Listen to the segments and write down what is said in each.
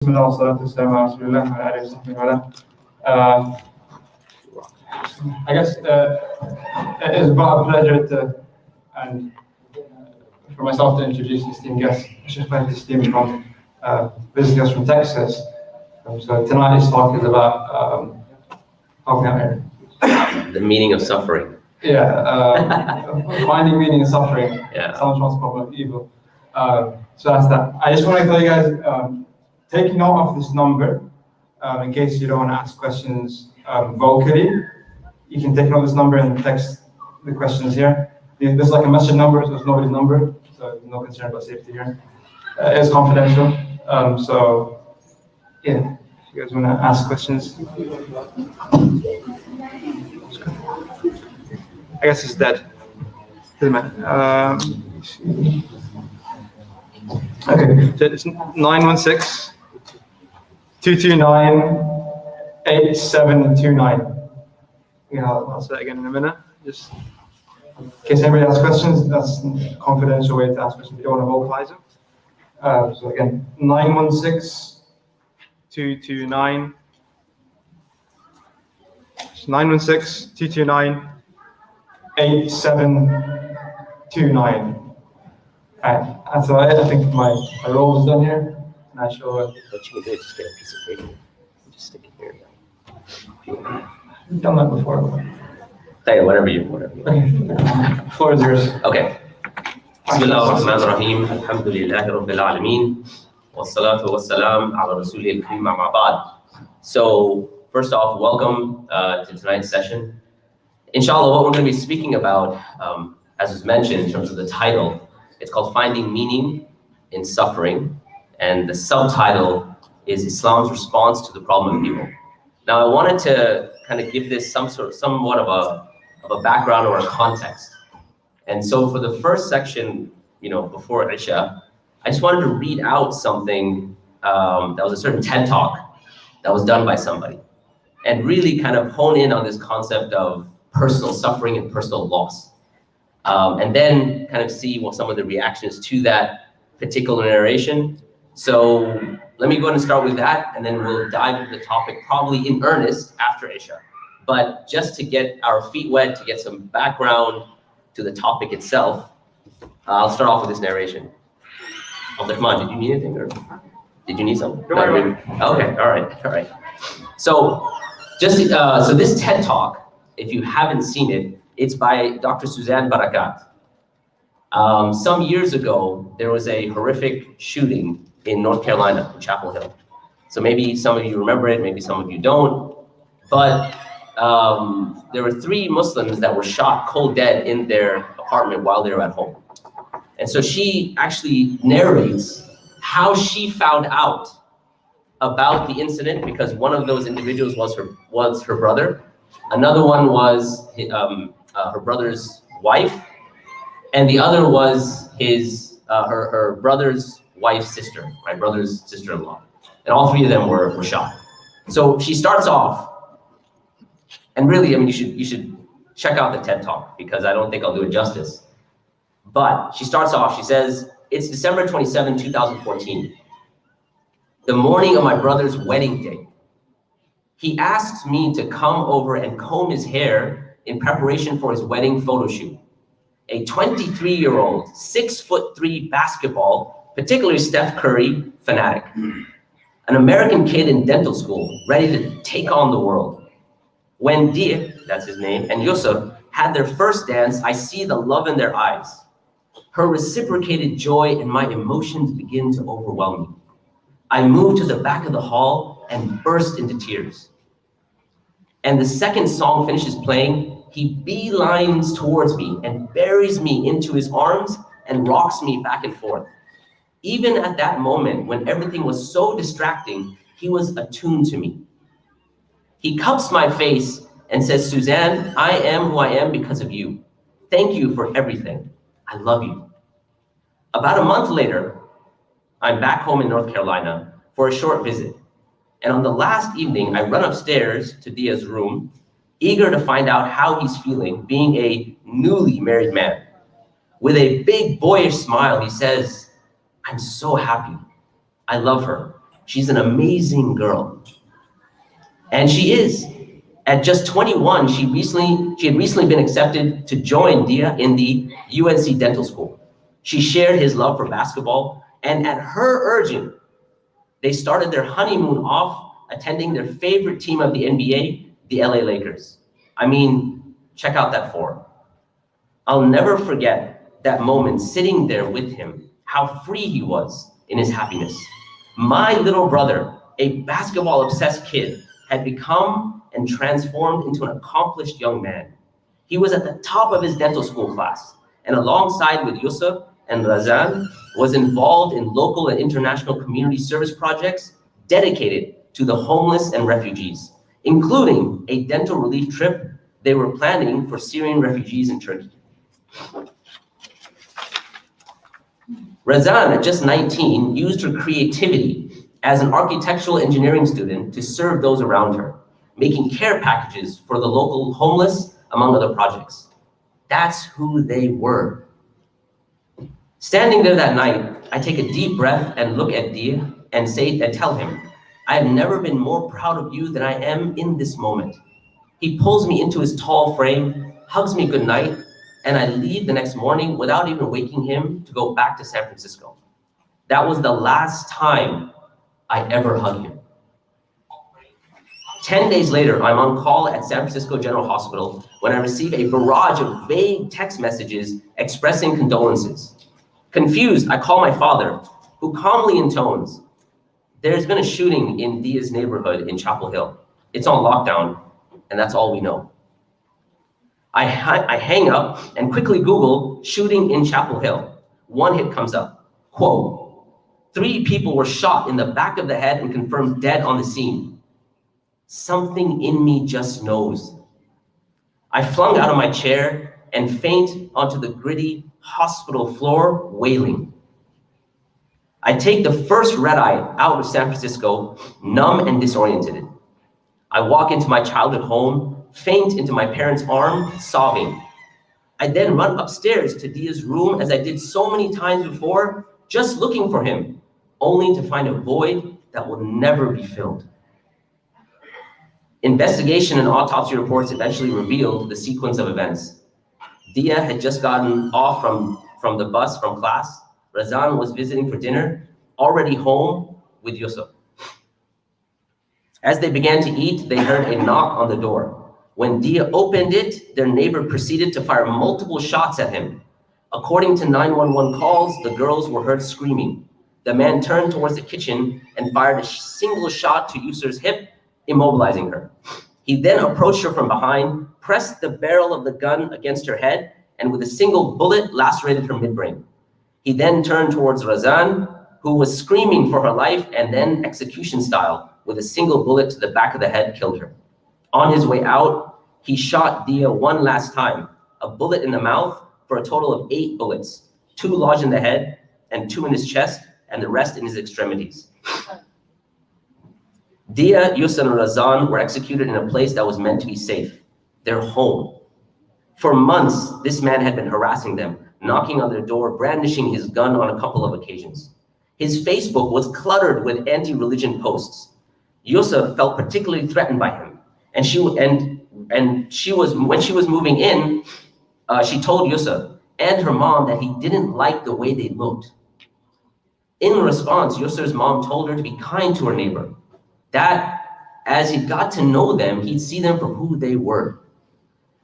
Bismillah, salatu wassalamu ala rasulillah wa ala alihi wa sahbihi wa ala. I guess it is about a pleasure and for myself to introduce this esteemed guest, Sheikh Fahad Tasleem, from visiting us from Texas. So tonight's talk is about the meaning of suffering. Finding meaning in suffering. Yeah. Someone's responsible for evil. So that's that. I just want to tell you guys, take note of this number in case you don't want to ask questions vocally. You can take note of this number and text the questions here. There's like a message number, so it's nobody's number, so no concern about safety here. It's confidential. So yeah, if you guys want to ask questions. I guess it's dead. Doesn't matter. Okay, so it's 916-229-8729. Yeah, I'll say that again in a minute. Just in case anybody has questions, that's a confidential way to ask questions. You don't want to vocalize them. So again, 916-229. 916-229-8729. And so I think my role is done here. And I shall. What you can do is just get a piece of paper. Just stick it here. I've done that before. Tell you, whatever you. Okay. Floor is yours. Okay. Bismillah ar-Rahman ar-Rahim. Alhamdulillahi Rabbil Alameen. Wassalatu wassalam ala Rasulil Kareem amma ba'd. So, first off, welcome to tonight's session. Inshallah, what we're going to be speaking about, as was mentioned in terms of the title, it's called Finding Meaning in Suffering, and the subtitle is Islam's Response to the Problem of Evil. Now, I wanted to kind of give this somewhat of a background or a context. And so for the first section, before Isha, I just wanted to read out something that was a certain TED Talk that was done by somebody, and really kind of hone in on this concept of personal suffering and personal loss. And then kind of see what some of the reactions to that particular narration. So let me go ahead and start with that, and then we'll dive into the topic probably in earnest after Isha. But just to get our feet wet, to get some background to the topic itself, I'll start off with this narration. Abdurrahman, did you need anything, or did you need something? No, okay, all right. So just so this TED Talk, if you haven't seen it, it's by Dr. Suzanne Barakat. Some years ago, there was a horrific shooting in North Carolina, in Chapel Hill. So maybe some of you remember it, maybe some of you don't. But there were 3 Muslims that were shot cold dead in their apartment while they were at home. And so she actually narrates how she found out about the incident, because one of those individuals was her brother. Another one was her brother's wife, and the other was her brother's wife's sister, my brother's sister-in-law, and all 3 of them were shot. So she starts off, and really, I mean, you should check out the TED Talk, because I don't think I'll do it justice. But she starts off, she says, it's December 27, 2014, the morning of my brother's wedding day. He asks me to come over and comb his hair in preparation for his wedding photo shoot. A 23-year-old, 6'3" basketball, particularly Steph Curry fanatic. An American kid in dental school, ready to take on the world. When Dia, that's his name, and Yusuf had their first dance, I see the love in their eyes. Her reciprocated joy, and my emotions begin to overwhelm me. I move to the back of the hall and burst into tears. And the second song finishes playing, he beelines towards me and buries me into his arms and rocks me back and forth. Even at that moment, when everything was so distracting, he was attuned to me. He cups my face and says, Suzanne, I am who I am because of you. Thank you for everything. I love you. About a month later, I'm back home in North Carolina for a short visit. And on the last evening, I run upstairs to Dia's room, eager to find out how he's feeling, being a newly married man. With a big boyish smile, he says, I'm so happy. I love her. She's an amazing girl. And she is. At just 21, she had recently been accepted to join Dia in the UNC Dental School. She shared his love for basketball, and at her urging, they started their honeymoon off attending their favorite team of the NBA, the LA Lakers. I mean, check out that form. I'll never forget that moment sitting there with him, how free he was in his happiness. My little brother, a basketball-obsessed kid, had become and transformed into an accomplished young man. He was at the top of his dental school class, and alongside with Yusuf and Razan, was involved in local and international community service projects dedicated to the homeless and refugees, including a dental relief trip they were planning for Syrian refugees in Turkey. Razan, at just 19, used her creativity as an architectural engineering student to serve those around her, making care packages for the local homeless, among other projects. That's who they were. Standing there that night, I take a deep breath and look at Dia and tell him, I have never been more proud of you than I am in this moment. He pulls me into his tall frame, hugs me goodnight, and I leave the next morning without even waking him to go back to San Francisco. That was the last time I ever hugged him. 10 days later, I'm on call at San Francisco General Hospital when I receive a barrage of vague text messages expressing condolences. Confused, I call my father, who calmly intones, there's been a shooting in Dia's neighborhood in Chapel Hill. It's on lockdown, and that's all we know. I hang up and quickly Google shooting in Chapel Hill. One hit comes up, quote, 3 people were shot in the back of the head and confirmed dead on the scene. Something in me just knows. I flung out of my chair and faint onto the gritty hospital floor, wailing. I take the first red eye out of San Francisco, numb and disoriented. I walk into my childhood home, faint into my parents' arm, sobbing. I then run upstairs to Dia's room as I did so many times before, just looking for him, only to find a void that will never be filled. Investigation and autopsy reports eventually revealed the sequence of events. Dia had just gotten off from the bus from class. Razan was visiting for dinner, already home with Yusuf. As they began to eat, they heard a knock on the door. When Dia opened it, their neighbor proceeded to fire multiple shots at him. According to 911 calls, the girls were heard screaming. The man turned towards the kitchen and fired a single shot to Yusuf's hip, immobilizing her. He then approached her from behind, pressed the barrel of the gun against her head, and with a single bullet lacerated her midbrain. He then turned towards Razan, who was screaming for her life, and then execution style, with a single bullet to the back of the head, killed her. On his way out, he shot Dia one last time, a bullet in the mouth for a total of 8 bullets, 2 lodged in the head and 2 in his chest, and the rest in his extremities. Dia, Yusuf, and Razan were executed in a place that was meant to be safe, their home. For months, this man had been harassing them, knocking on their door, brandishing his gun on a couple of occasions. His Facebook was cluttered with anti-religion posts. Yusuf felt particularly threatened by him, and when she was moving in, she told Yusuf and her mom that he didn't like the way they looked. In response, Yusuf's mom told her to be kind to her neighbor, that as he got to know them, he'd see them for who they were.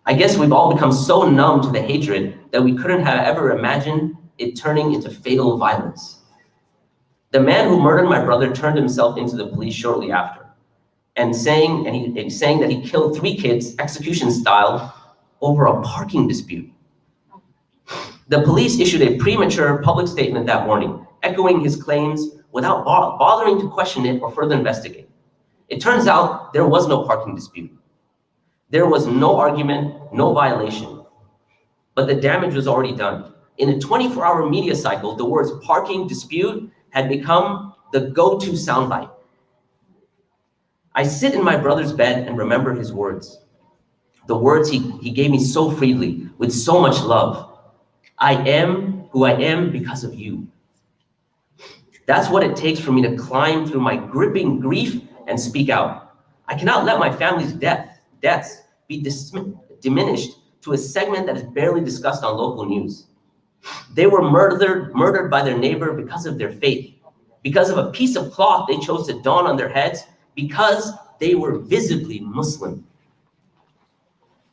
I guess we've all become so numb to the hatred that we couldn't have ever imagined it turning into fatal violence. The man who murdered my brother turned himself into the police shortly after, and saying that he killed 3 kids, execution style, over a parking dispute. The police issued a premature public statement that morning, echoing his claims without bothering to question it or further investigate. It turns out there was no parking dispute. There was no argument, no violation, but the damage was already done. In a 24-hour media cycle, the words parking dispute had become the go-to soundbite. I sit in my brother's bed and remember his words. The words he gave me so freely, with so much love. I am who I am because of you. That's what it takes for me to climb through my gripping grief and speak out. I cannot let my family's deaths be diminished to a segment that is barely discussed on local news. They were murdered by their neighbor because of their faith, because of a piece of cloth they chose to don on their heads, because they were visibly Muslim.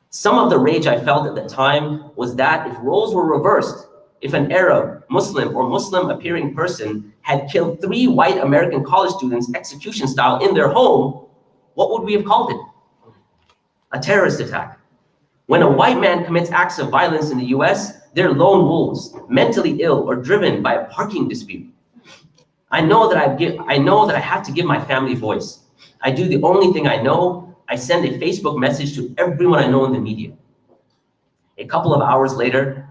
Some of the rage I felt at the time was that if roles were reversed, if an Arab, Muslim, or Muslim-appearing person had killed 3 white American college students execution style in their home, what would we have called it? A terrorist attack. When a white man commits acts of violence in the US, they're lone wolves, mentally ill, or driven by a parking dispute. I know that I have to give my family voice. I do the only thing I know. I send a Facebook message to everyone I know in the media. A couple of hours later,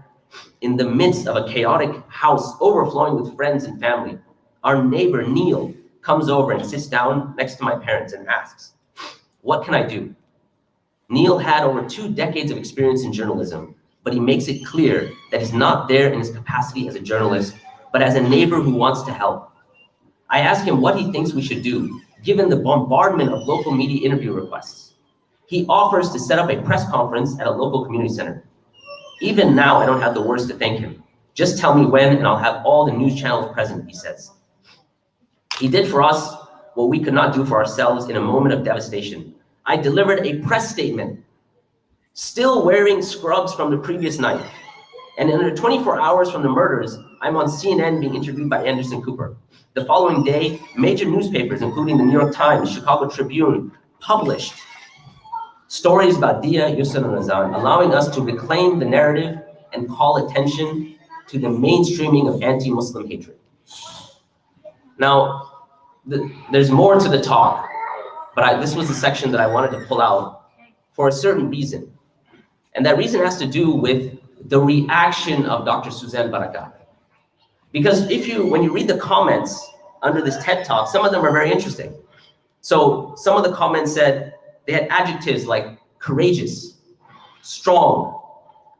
in the midst of a chaotic house overflowing with friends and family, our neighbor, Neil, comes over and sits down next to my parents and asks, "What can I do?" Neil had over 2 decades of experience in journalism, but he makes it clear that he's not there in his capacity as a journalist, but as a neighbor who wants to help. I ask him what he thinks we should do, given the bombardment of local media interview requests. He offers to set up a press conference at a local community center. Even now, I don't have the words to thank him. Just tell me when and I'll have all the news channels present, he says. He did for us what we could not do for ourselves in a moment of devastation. I delivered a press statement, still wearing scrubs from the previous night. And in under 24 hours from the murders, I'm on CNN being interviewed by Anderson Cooper. The following day, major newspapers, including the New York Times, Chicago Tribune, published stories about Dia, Yusr, and Razan, allowing us to reclaim the narrative and call attention to the mainstreaming of anti-Muslim hatred. Now, there's more to the talk, but this was the section that I wanted to pull out for a certain reason. And that reason has to do with the reaction of Dr. Suzanne Barakat. Because when you read the comments under this TED Talk, some of them are very interesting. So some of the comments said, they had adjectives like courageous, strong.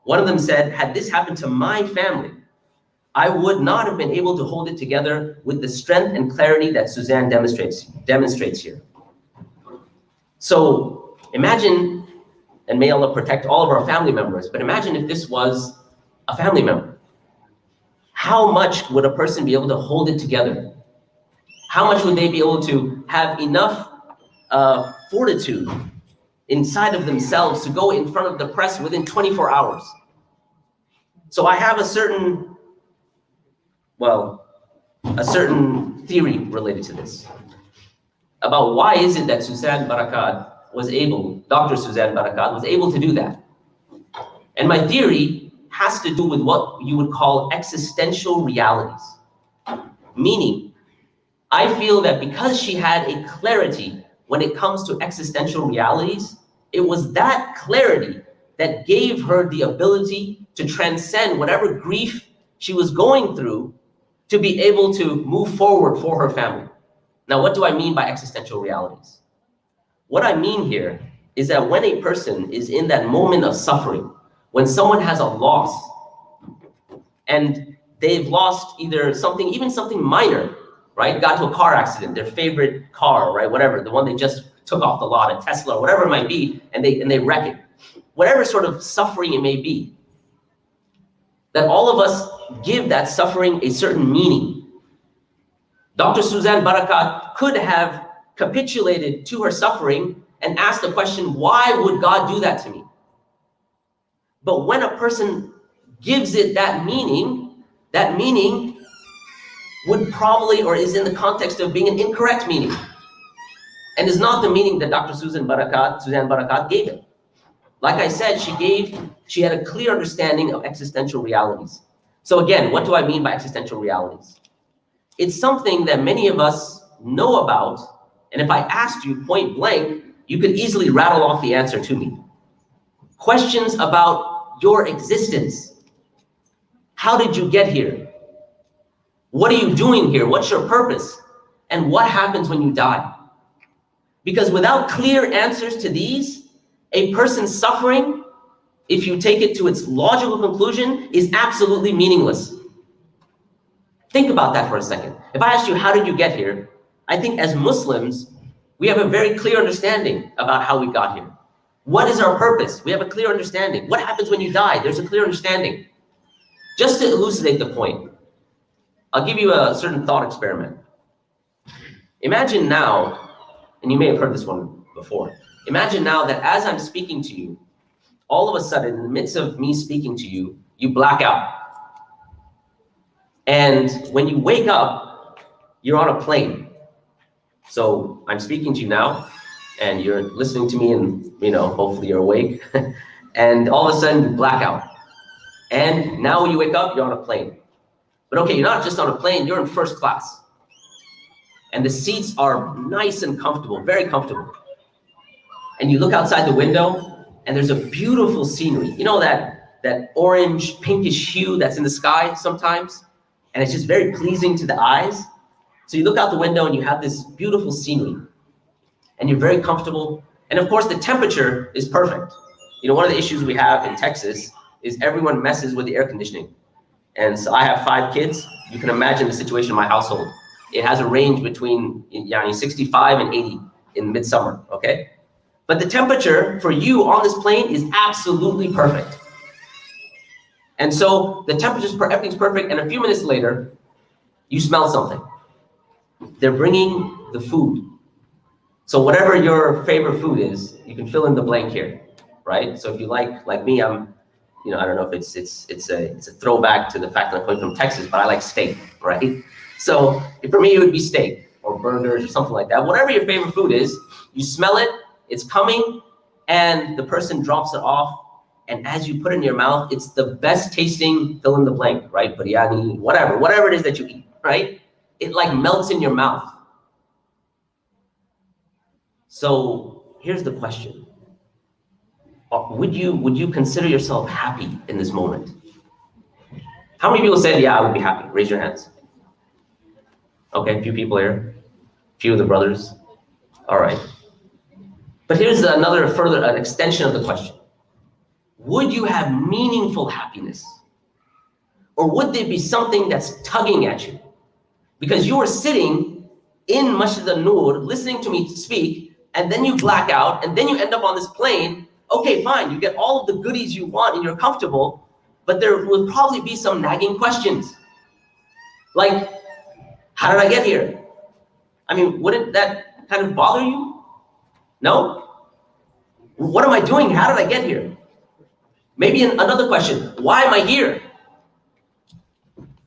One of them said, had this happened to my family, I would not have been able to hold it together with the strength and clarity that Suzanne demonstrates here. So imagine, and may Allah protect all of our family members, but imagine if this was a family member. How much would a person be able to hold it together? How much would they be able to have enough fortitude inside of themselves to go in front of the press within 24 hours? So I have a certain theory related to this about why is it that Dr. Suzanne Barakat was able to do that. And my theory has to do with what you would call existential realities. Meaning, I feel that because she had a clarity when it comes to existential realities, it was that clarity that gave her the ability to transcend whatever grief she was going through to be able to move forward for her family. Now, what do I mean by existential realities? What I mean here is that when a person is in that moment of suffering, when someone has a loss and they've lost either something, even something minor, right? Got to a car accident, their favorite car, right? Whatever, the one they just took off the lot, a Tesla, whatever it might be, and they wreck it. Whatever sort of suffering it may be, that all of us give that suffering a certain meaning. Dr. Suzanne Barakat could have capitulated to her suffering and asked the question, why would God do that to me? But when a person gives it that meaning would probably, or is in the context of being an incorrect meaning, and is not the meaning that Dr. Suzanne Barakat gave it. Like I said, she had a clear understanding of existential realities. So again, what do I mean by existential realities? It's something that many of us know about, and if I asked you point blank, you could easily rattle off the answer to me. Questions about your existence. How did you get here? What are you doing here? What's your purpose? And what happens when you die? Because without clear answers to these, a person's suffering, if you take it to its logical conclusion, is absolutely meaningless. Think about that for a second. If I asked you, how did you get here? I think as Muslims, we have a very clear understanding about how we got here. What is our purpose? We have a clear understanding. What happens when you die? There's a clear understanding. Just to elucidate the point, I'll give you a certain thought experiment. Imagine now, and you may have heard this one before, imagine now that as I'm speaking to you, all of a sudden, in the midst of me speaking to you, you black out. And when you wake up, you're on a plane. So I'm speaking to you now, and you're listening to me, and hopefully you're awake. And all of a sudden, you black out. And now when you wake up, you're on a plane. But okay, you're not just on a plane, you're in first class. And the seats are nice and comfortable, very comfortable. And you look outside the window, and there's a beautiful scenery. You know that orange, pinkish hue that's in the sky sometimes? And it's just very pleasing to the eyes. So you look out the window and you have this beautiful scenery. And you're very comfortable. And of course, the temperature is perfect. One of the issues we have in Texas is everyone messes with the air conditioning. And so I have 5 kids. You can imagine the situation in my household. It has a range between 65 and 80 in midsummer, okay? But the temperature for you on this plane is absolutely perfect. And so the temperature's everything's perfect, and a few minutes later, you smell something. They're bringing the food. So whatever your favorite food is, you can fill in the blank here, right? So if you like me, I'm, I don't know if it's a throwback to the fact that I'm coming from Texas, but I like steak, right? So for me, it would be steak or burgers or something like that. Whatever your favorite food is, you smell it, it's coming, and the person drops it off. And as you put it in your mouth, it's the best tasting fill in the blank, right? Biryani, whatever it is that you eat, right? It like melts in your mouth. So here's the question. Would you consider yourself happy in this moment? How many people said, yeah, I would be happy? Raise your hands. Okay, a few people here. A few of the brothers. All right. But here's an extension of the question. Would you have meaningful happiness? Or would there be something that's tugging at you? Because you were sitting in Masjid al-Nur, listening to me speak, and then you black out, and then you end up on this plane. Okay, fine, you get all of the goodies you want and you're comfortable, but there will probably be some nagging questions. Like, how did I get here? I mean, wouldn't that kind of bother you? No? What am I doing? How did I get here? Maybe another question, why am I here?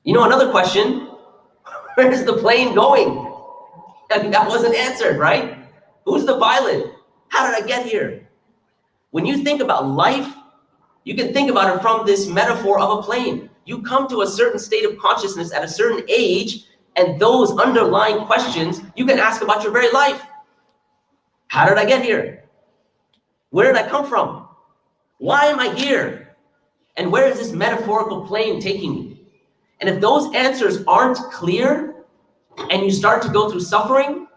Another question, where is the plane going? I mean, that wasn't answered, right? Who's the pilot? How did I get here? When you think about life, you can think about it from this metaphor of a plane. You come to a certain state of consciousness at a certain age, and those underlying questions you can ask about your very life. How did I get here? Where did I come from? Why am I here? And where is this metaphorical plane taking me? And if those answers aren't clear, and you start to go through suffering,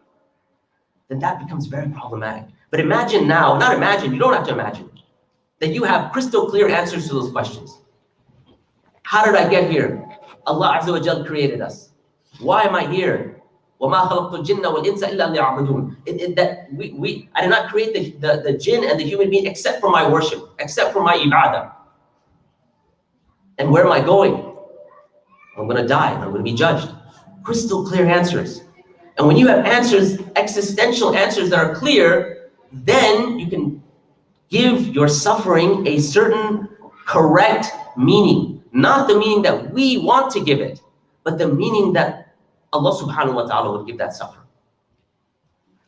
then that becomes very problematic. But imagine now, not imagine, you don't have to imagine, that you have crystal clear answers to those questions. How did I get here? Allah Azza wa Jal created us. Why am I here? وَمَا خَلَقْتُ الْجِنَّ وَالْإِنسَ إِلَّا لِيَعْبُدُونَ. I did not create the jinn and the human being except for my worship, except for my ibadah. And where am I going? I'm going to die. I'm going to be judged. Crystal clear answers. And when you have answers, existential answers that are clear, then you can give your suffering a certain correct meaning. Not the meaning that we want to give it, but the meaning that Allah subhanahu wa ta'ala would give that suffering.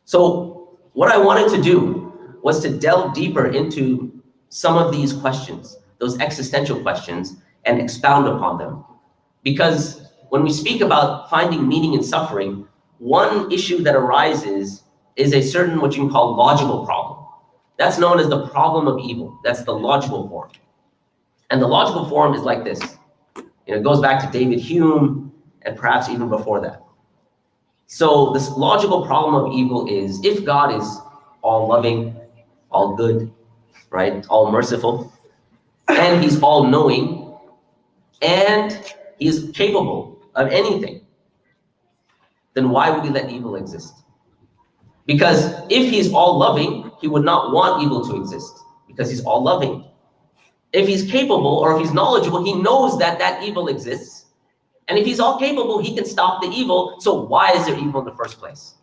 So what I wanted to do was to delve deeper into some of these questions, those existential questions, and expound upon them. Because when we speak about finding meaning in suffering, one issue that arises is a certain, what you can call, logical problem. That's known as the problem of evil. That's the logical form. And the logical form is like this. It goes back to David Hume, and perhaps even before that. So this logical problem of evil is, if God is all loving, all good, right, all merciful, and he's all knowing, and he is capable of anything, then why would he let evil exist? Because if he's all loving, he would not want evil to exist, because he's all loving. If he's capable or if he's knowledgeable, he knows that that evil exists. And if he's all capable, he can stop the evil. So why is there evil in the first place?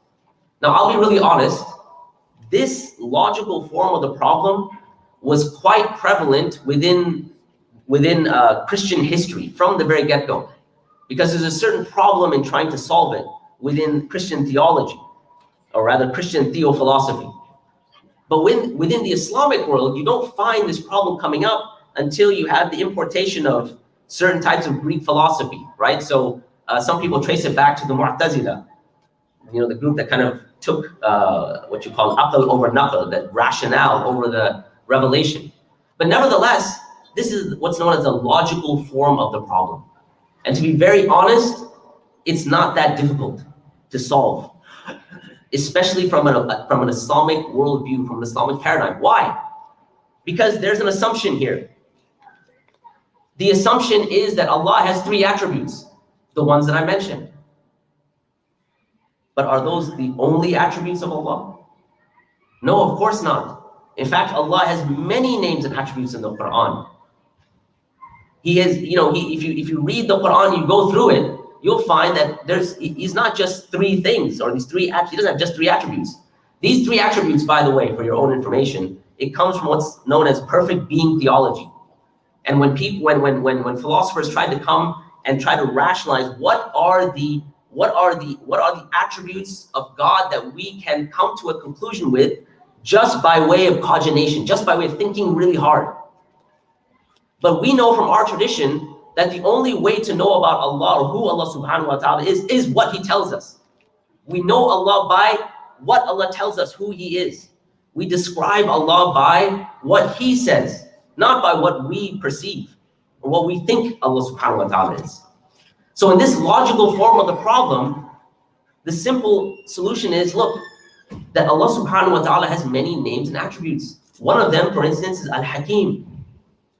Now, I'll be really honest. This logical form of the problem was quite prevalent within Christian history from the very get-go, because there's a certain problem in trying to solve it within Christian theology, or rather Christian theophilosophy. But within the Islamic world, you don't find this problem coming up until you have the importation of certain types of Greek philosophy, right? So some people trace it back to the Mu'tazila, the group that kind of took what you call aql over naql, that rationale over the revelation. But nevertheless, this is what's known as the logical form of the problem. And to be very honest, it's not that difficult to solve, especially from an Islamic worldview, from an Islamic paradigm. Why? Because there's an assumption here. The assumption is that Allah has 3 attributes, the ones that I mentioned. But are those the only attributes of Allah? No, of course not. In fact, Allah has many names and attributes in the Quran. He is, if you read the Quran, you go through it, you'll find that he's not just 3 things, or these 3, he doesn't have just 3 attributes. These 3 attributes, by the way, for your own information, it comes from what's known as perfect being theology. And when philosophers tried to come and try to rationalize what are the attributes of God that we can come to a conclusion with just by way of cogitation, just by way of thinking really hard. But we know from our tradition that the only way to know about Allah, or who Allah subhanahu wa ta'ala is what He tells us. We know Allah by what Allah tells us who He is. We describe Allah by what He says, not by what we perceive or what we think Allah subhanahu wa ta'ala is. So in this logical form of the problem, the simple solution is, look, that Allah subhanahu wa ta'ala has many names and attributes. One of them, for instance, is Al-Hakim,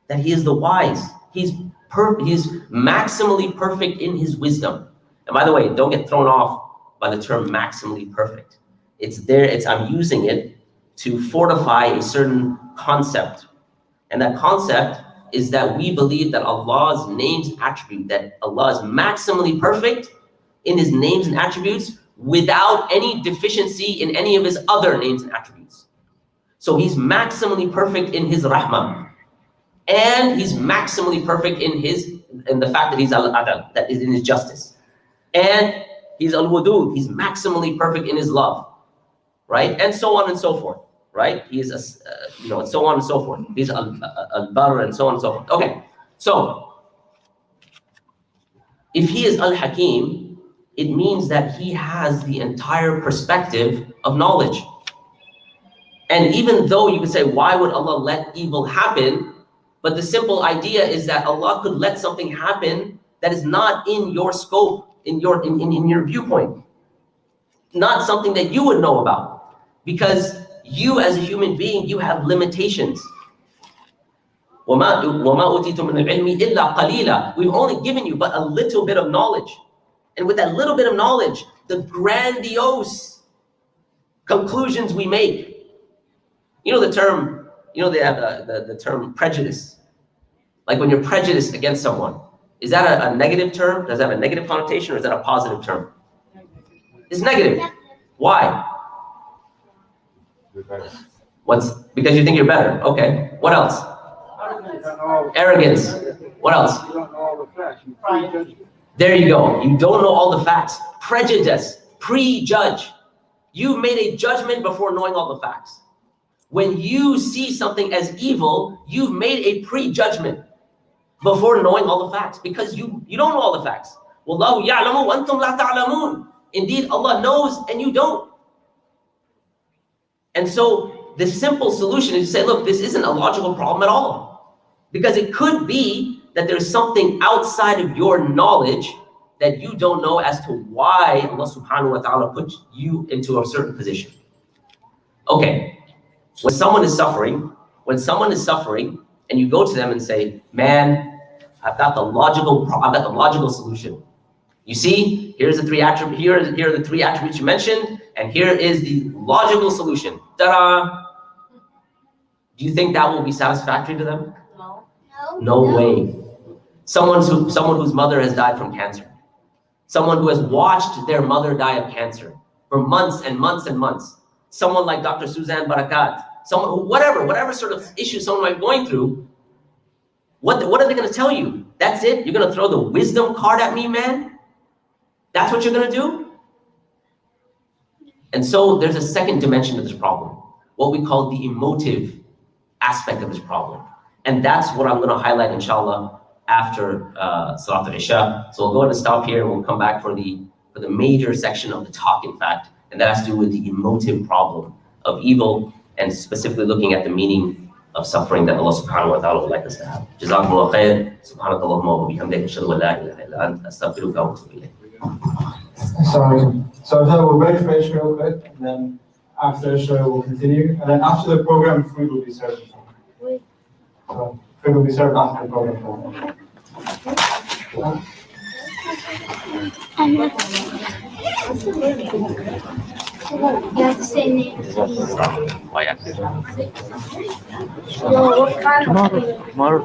that He is the wise. He's maximally perfect in His wisdom. And by the way, don't get thrown off by the term maximally perfect. I'm using it to fortify a certain concept. And that concept is that we believe that Allah's names and attributes, that Allah is maximally perfect in His names and attributes without any deficiency in any of His other names and attributes. So He's maximally perfect in His rahmah, and He's maximally perfect in the fact that He's al-adl, that is in His justice, and He's al-wudud, He's maximally perfect in His love, right? And so on and so forth. Right? He is, and so on and so forth. He's al-bar and so on and so forth. Okay, so if He is al-Hakim, it means that He has the entire perspective of knowledge. And even though you could say, why would Allah let evil happen? But the simple idea is that Allah could let something happen that is not in your scope, in your viewpoint, not something that you would know about, because you as a human being, you have limitations. وَمَا أُوتِيتُم مِّنَ الْعِلْمِ إِلَّا قَلِيلًا. We've only given you but a little bit of knowledge. And with that little bit of knowledge, the grandiose conclusions we make. The term, they have the term prejudice. Like when you're prejudiced against someone, is that a negative term? Does that have a negative connotation, or is that a positive term? It's negative. Why? Because you think you're better. Okay. What else? Arrogance. What else? You don't know all the facts. You prejudge. There you go. You don't know all the facts. Prejudice. Prejudge. You've made a judgment before knowing all the facts. When you see something as evil, you've made a prejudgment before knowing all the facts, because you don't know all the facts. Wallahu ya'lamu wa antum la ta'lamun. Indeed, Allah knows and you don't. And so the simple solution is to say, look, this isn't a logical problem at all. Because it could be that there's something outside of your knowledge that you don't know as to why Allah subhanahu wa ta'ala put you into a certain position. Okay, when someone is suffering and you go to them and say, man, I've got the logical solution. You see, here's the three attributes. Here are the three attributes you mentioned, and here is the logical solution. Ta-da! Do you think that will be satisfactory to them? No. No way. Someone whose mother has died from cancer. Someone who has watched their mother die of cancer for months and months and months. Someone like Dr. Suzanne Barakat. Someone who, whatever sort of issue someone might be going through. What are they going to tell you? That's it? You're going to throw the wisdom card at me, man? That's what you're going to do? And so there's a second dimension to this problem, what we call the emotive aspect of this problem. And that's what I'm going to highlight, inshallah, after Salat al-Isha. So we'll go ahead and stop here, and we'll come back for the major section of the talk, in fact, and that has to do with the emotive problem of evil, and specifically looking at the meaning of suffering that Allah subhanahu wa ta'ala would like us to have. Jazakumullah khair. Subhanakallahumma wa bihamdika ashhadu an la ilaha illa anta astaghfiruka wa atubu ilayk. So we'll break for Isha real quick, and then after Isha we'll continue, and then after the program, food will be served. So food will be served after the program. You have to say names. Tomorrow's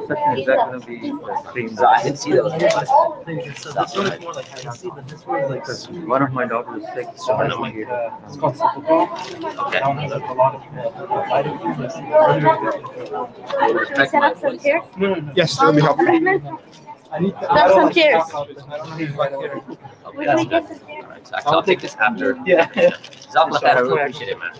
session is that going to be streamed? So I didn't see those. Because one of my daughters is sick, so I don't hear. It's called Supercall. Okay. Down has a lot of Set up some chairs. Yes, that would be helpful. I need to, Got some chairs. I don't know who's by the way. Where do we get some chairs? Alright, so I'll take this after. Yeah. Jazakallah khair. I really appreciate it, man.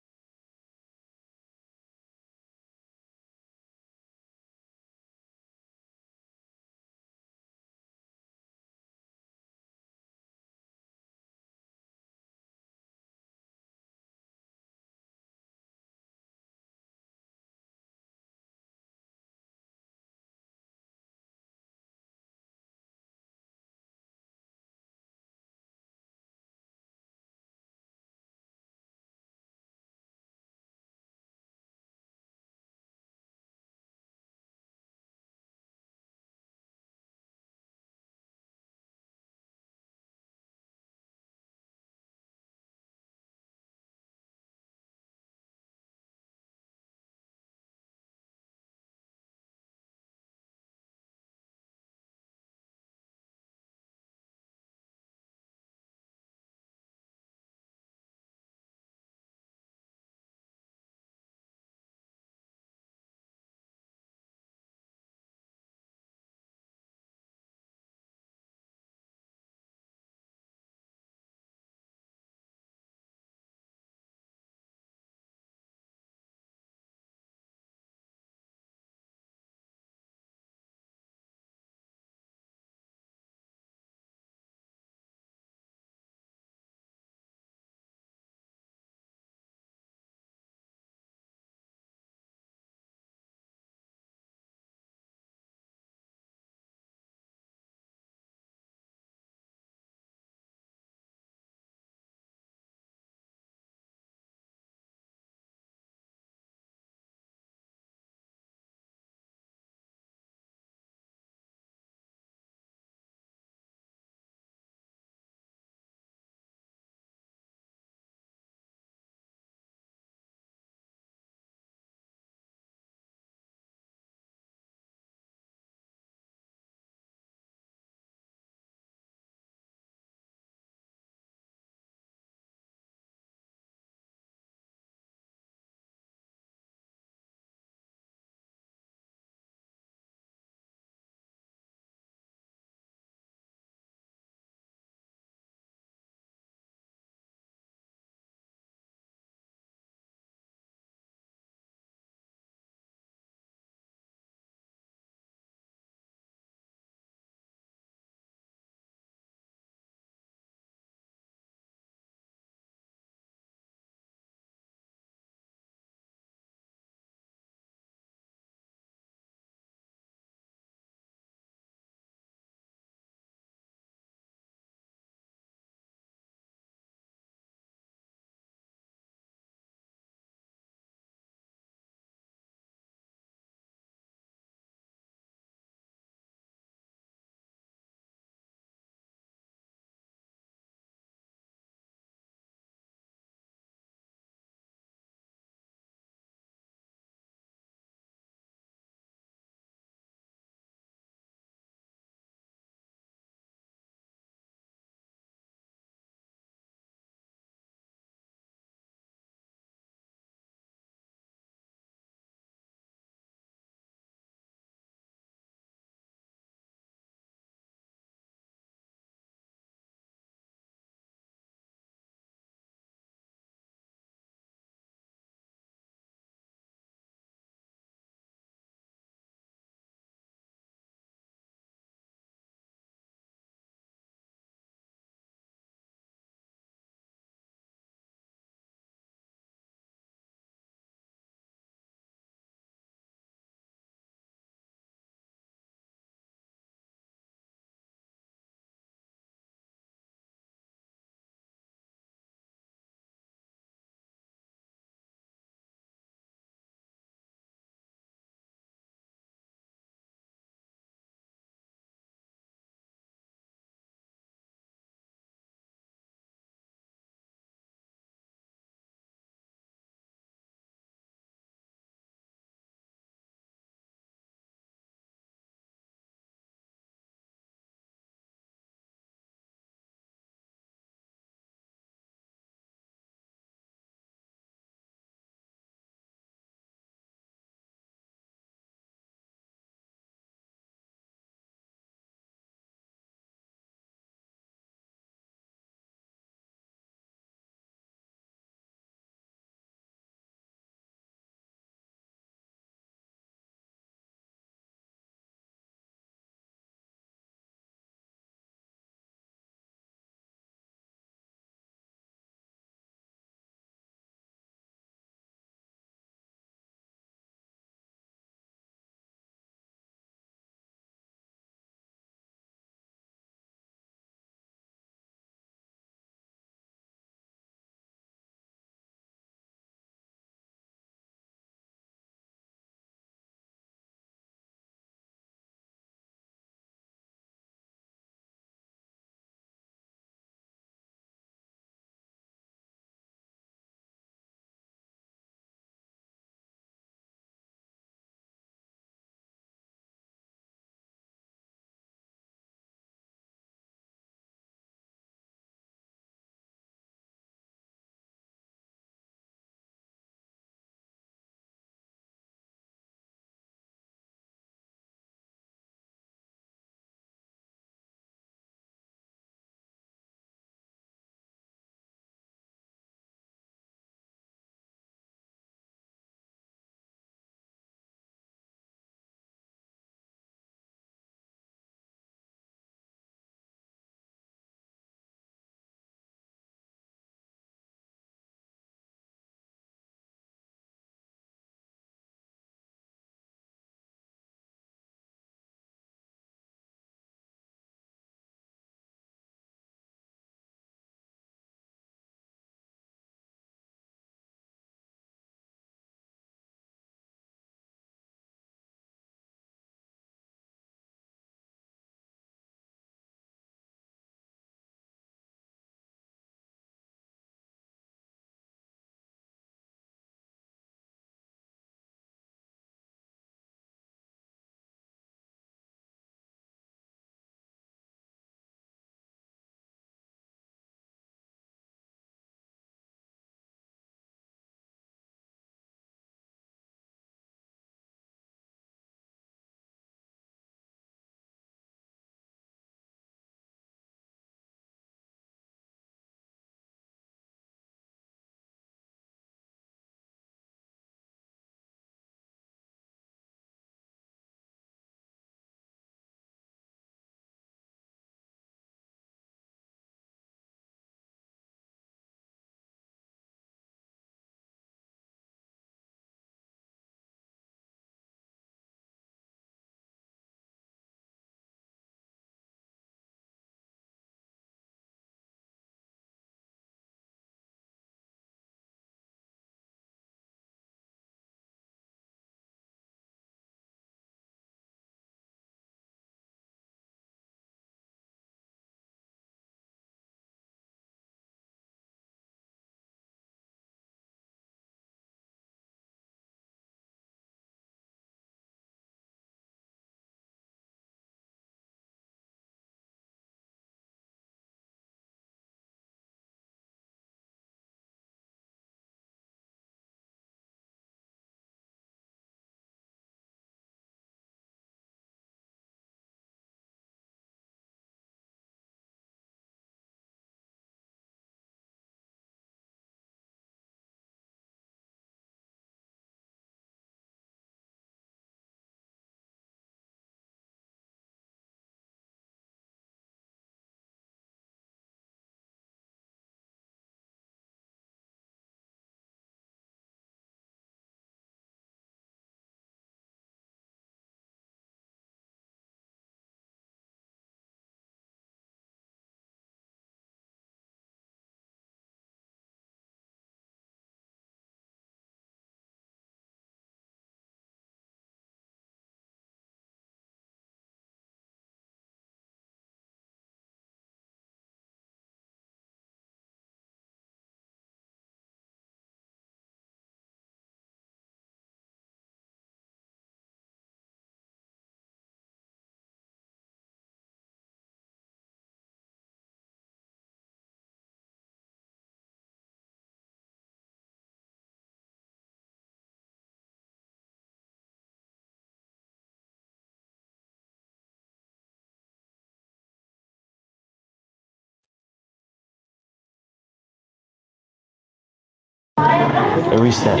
A reset.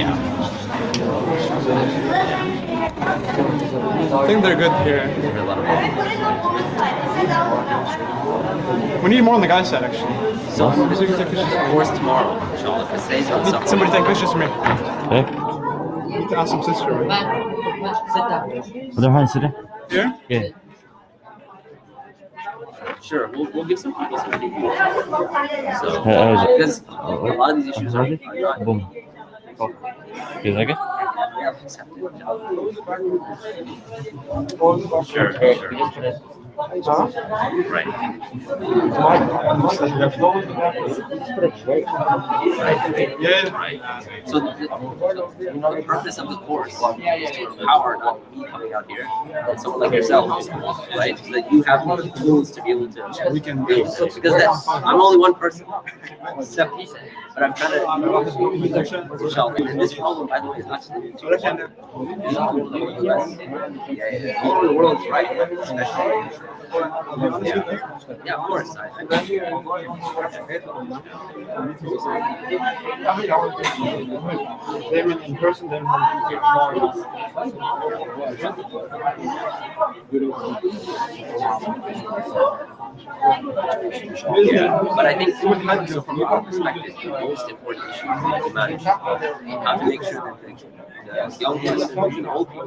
I think they're good here. There are a lot of We need more on the guy's side, actually. So, of course, tomorrow, inshallah, because today's not Need somebody take pictures for me. Okay. Need to ask some sister, right? Abdurrahman, sit down. Here? Yeah. Sure, we'll give some people some preview. So, How is it? because a lot of these issues are not. Boom. You like it? Sure. Right. Yeah. Right. So the purpose of the course is to empower not me coming out here, but someone like yourself, right? So that you have the tools to be able to. We can because I'm only one person. So, but I'm trying to. Inshallah. And this problem, by the way, is not just limited to all over the world, right? Especially. Yeah, of course. They went in person, then Yeah, but I think from our perspective, the most important issue is to manage how to make sure that the young people and old people,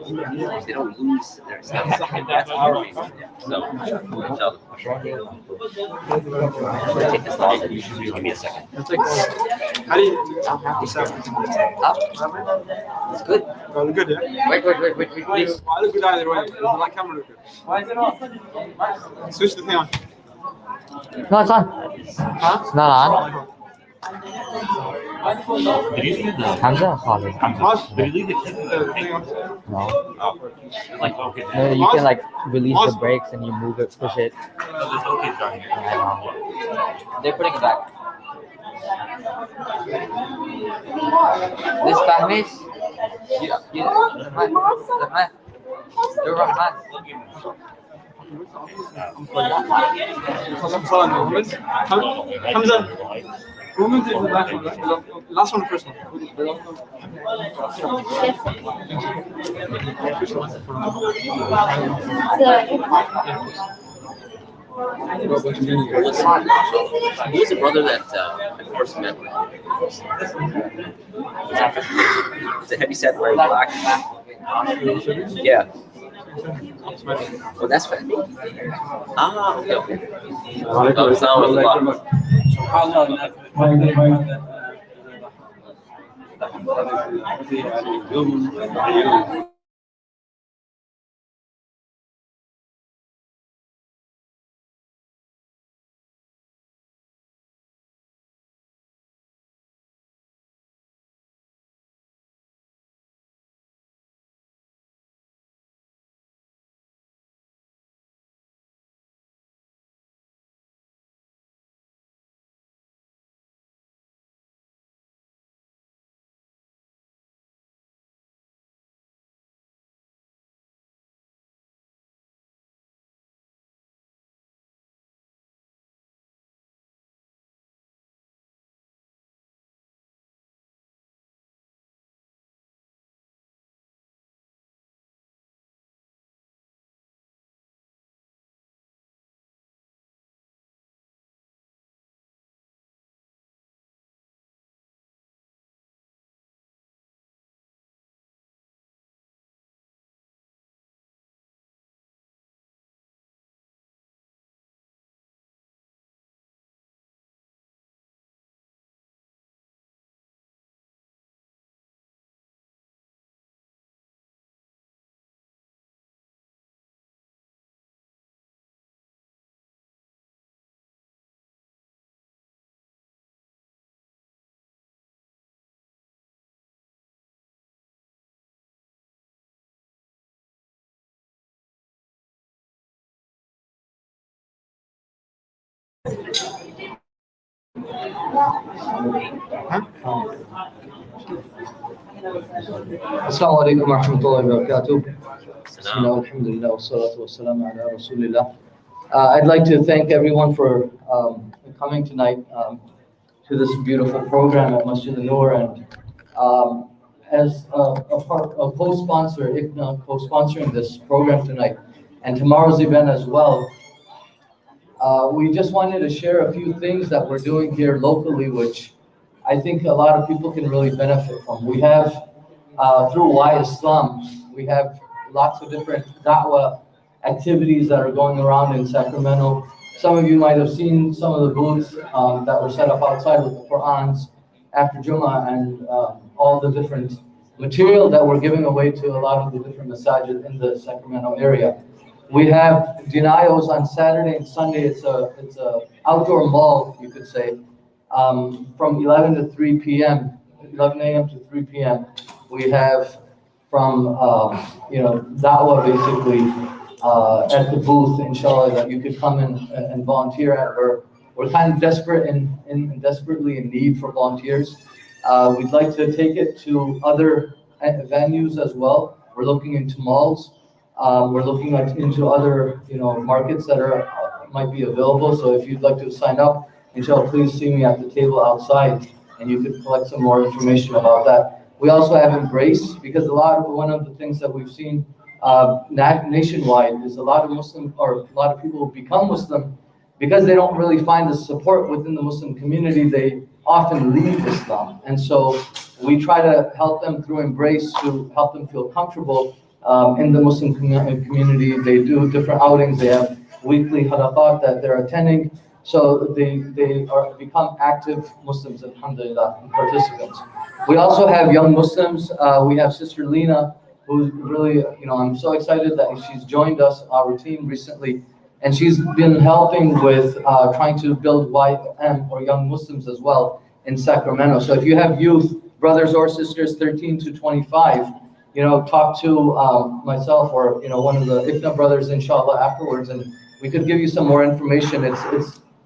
they don't lose their sense. That's our main thing. So, inshallah. Take this off and give me a second. it's like, how do you? It's good. Oh, good, yeah. Wait, please. Why look good either way? Does the light camera look good? Why is it off? Switch the thing on. No, it's on. Huh? It's not on. Did you see the Hamza or Khalid? What? Did you leave the Thing on. No. like okay? No, you can like release the brakes and you move it, push it. There's okay down here. I know. They're putting it back. This Fahmis? Hamza, movement is the last one, right? Last one, the first one. Who was the brother that I first met with? Was it heavy set wearing black? Yeah. Oh, that's fine. Ah, okay. Assalamu alaikum wa rahmatullahi wa barakatuh. Bismillah, alhamdulillah, wa salatu wa salam ala rasulillah. I'd like to thank everyone for coming tonight to this beautiful program at Masjid al-Noor, and As a co-sponsor, ICNA co-sponsoring this program tonight, and tomorrow's event as well. We just wanted to share a few things that we're doing here locally, which I think a lot of people can really benefit from. We have, through Why Islam, we have lots of different da'wah activities that are going around in Sacramento. Some of you might have seen some of the booths that were set up outside with the Qur'ans after Jummah, and all the different material that we're giving away to a lot of the different masajid in the Sacramento area. We have denials on Saturday and Sunday. It's a outdoor mall, you could say, from 11 to 3 p.m., 11 a.m. to 3 p.m. We have from, da'wah basically at the booth, inshallah, that you could come in and volunteer at. We're kind of desperate and desperately in need for volunteers. We'd like to take it to other venues as well. We're looking into malls. We're looking into other, markets that might be available. So if you'd like to sign up, inshallah, please see me at the table outside, and you could collect some more information about that. We also have Embrace, because one of the things that we've seen nationwide is a lot of people who become Muslim, because they don't really find the support within the Muslim community, they often leave Islam. And so we try to help them through Embrace to help them feel comfortable in the Muslim community. They do different outings. They have weekly halaqat that they're attending. So they become active Muslims, alhamdulillah, and participants. We also have young Muslims. We have Sister Lena, who's really, I'm so excited that she's joined us, our team recently. And she's been helping with trying to build YM, or Young Muslims, as well in Sacramento. So if you have youth, brothers or sisters 13 to 25, talk to myself or one of the ICNA brothers, inshallah, afterwards, and we could give you some more information.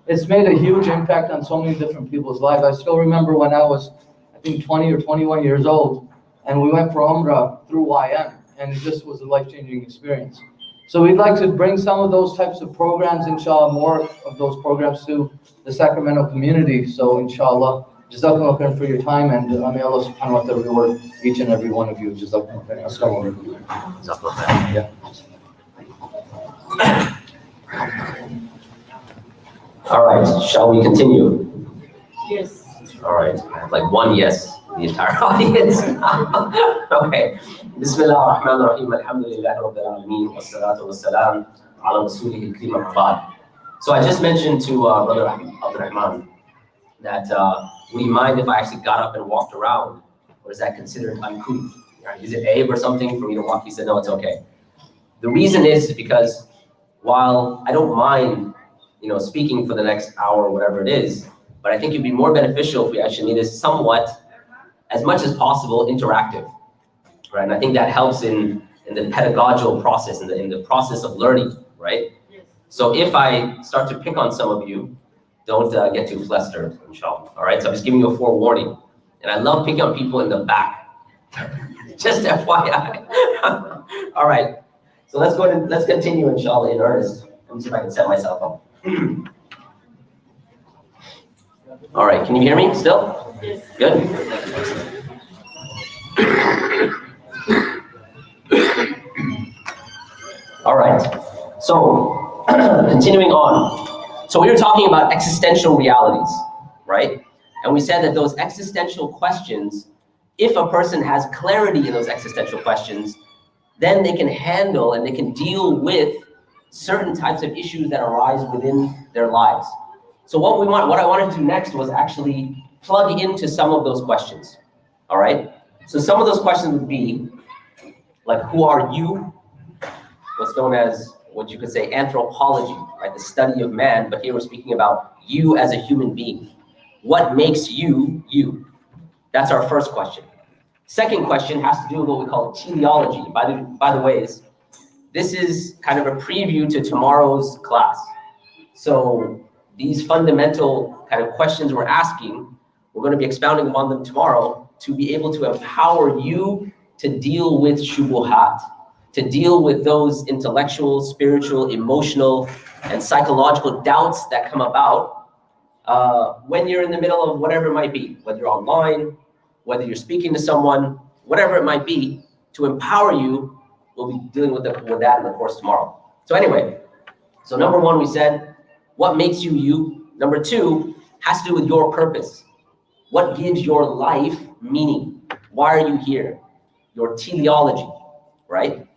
It's made a huge impact on so many different people's lives. I still remember when I was, I think, 20 or 21 years old, and we went for Umrah through YM, and it just was a life-changing experience. So we'd like to bring some of those types of programs, inshallah, more of those programs to the Sacramento community. So inshallah, jazakallah khairan for your time, and may Allah subhanahu wa ta'ala reward each and every one of you. Jazakallah khairan. Assalamu alaikum. Jazakallah khairan. Yeah. All right, shall we continue? Yes. All right, like one yes, the entire audience. Okay. Bismillah ar-Rahman ar-Rahim, alhamdulillah rabbil alameen, wassalatu wassalam ala rasulih al-kareem al-Fahad. So I just mentioned to Brother Abdurrahman that would you mind if I actually got up and walked around, or is that considered uncouth? Is it aib or something for me to walk? He said, no, it's okay. The reason is because while I don't mind, speaking for the next hour or whatever it is, but I think it'd be more beneficial if we actually made this somewhat, as much as possible, interactive, right? And I think that helps in the pedagogical process, in the process of learning, right? Yes. So if I start to pick on some of you, don't get too flustered, inshallah, all right? So I'm just giving you a forewarning. And I love picking on people in the back. Just FYI. All right, so let's continue, inshallah, in earnest. Let me see if I can set myself up. All right, can you hear me still? Yes. Good. All right, so continuing on. So we were talking about existential realities, right? And we said that those existential questions, if a person has clarity in those existential questions, then they can handle and they can deal with certain types of issues that arise within their lives. So what I wanted to do next was actually plug into some of those questions, all right? So some of those questions would be, like, who are you? What's known as, what you could say, anthropology, right? The study of man, but here we're speaking about you as a human being. What makes you, you? That's our first question. Second question has to do with what we call teleology. By the way, this is kind of a preview to tomorrow's class. So these fundamental kind of questions we're asking, we're going to be expounding upon them tomorrow to be able to empower you to deal with shubuhat, to deal with those intellectual, spiritual, emotional, and psychological doubts that come about when you're in the middle of whatever it might be, whether you're online, whether you're speaking to someone, whatever it might be, to empower you. We'll be dealing with that in the course tomorrow. So anyway, so number one, we said, what makes you you? Number two, has to do with your purpose. What gives your life meaning? Why are you here? Your teleology, right?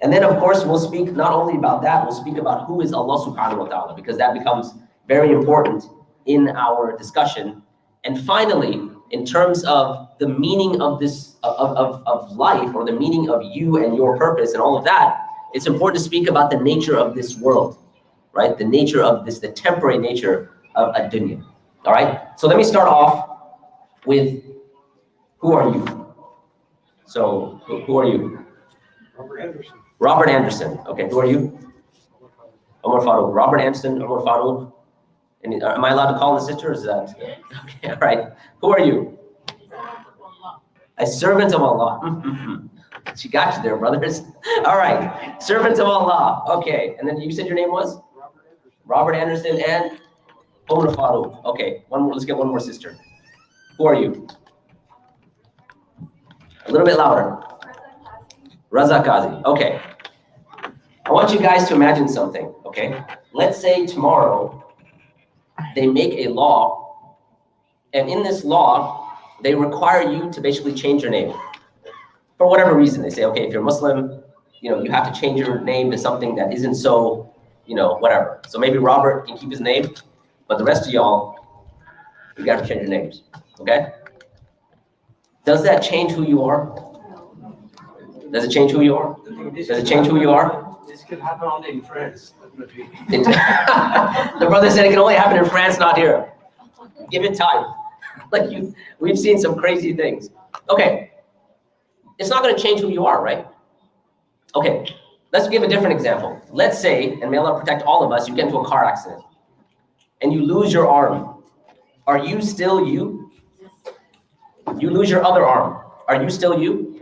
And then, of course, we'll speak not only about that, we'll speak about who is Allah subhanahu wa ta'ala, because that becomes very important in our discussion. And finally, in terms of the meaning of this, of life, or the meaning of you and your purpose and all of that, it's important to speak about the nature of this world, right? The nature of this, the temporary nature of ad-dunya. All right? So let me start off with, who are you? So, who are you? Robert Anderson. Robert Anderson. Okay, who are you? Omar Farouk. Robert Anderson, Omar Farouk. And am I allowed to call the sister, or is that? Okay, all right. Who are you? A servant of Allah. She got you there, brothers. All right, servant of Allah. Okay, and then you said your name was? Robert Anderson and Omar Farouk. Okay, one more. Let's get one more sister. Who are you? A little bit louder. Raza Kazi. Okay. I want you guys to imagine something, okay? Let's say tomorrow they make a law, and in this law, they require you to basically change your name. For whatever reason, they say, okay, if you're Muslim, you have to change your name to something that isn't so, whatever. So maybe Robert can keep his name, but the rest of y'all, you got to change your names, okay? Does that change who you are? Does it change who you are? Does it change who you are? This could happen only in France. The brother said it can only happen in France, not here. Give it time. We've seen some crazy things. Okay, it's not going to change who you are, right? Okay, let's give a different example. Let's say, and may Allah protect all of us, you get into a car accident and you lose your arm. Are you still you? You lose your other arm. Are you still you?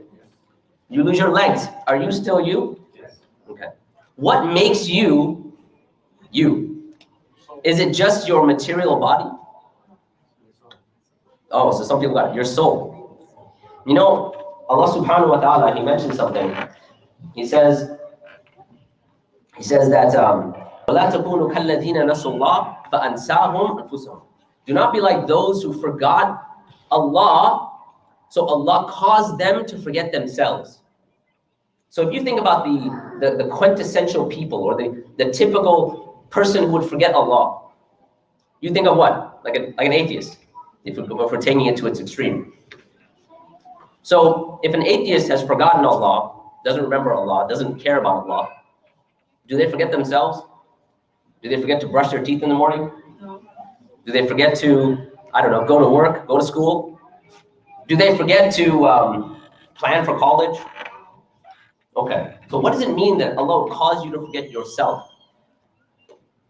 You lose your legs. Are you still you? Yes. Okay. What makes you, you? Is it just your material body? Oh, so some people got it. Your soul. Allah subhanahu wa ta'ala, He mentioned something. He says that وَلَا تَكُونُوا كَالَّذِينَ نَسُوا اللَّهَ فَأَنْسَاهُمْ أَنفُسَهُم. Do not be like those who forgot Allah, so Allah caused them to forget themselves. So if you think about the quintessential people, or the typical person who would forget Allah, you think of what? Like an atheist, if we're taking it to its extreme. So if an atheist has forgotten Allah, doesn't remember Allah, doesn't care about Allah, do they forget themselves? Do they forget to brush their teeth in the morning? No. Do they forget to, I don't know, go to work, go to school? Do they forget to plan for college? Okay, so what does it mean that Allah would cause you to forget yourself?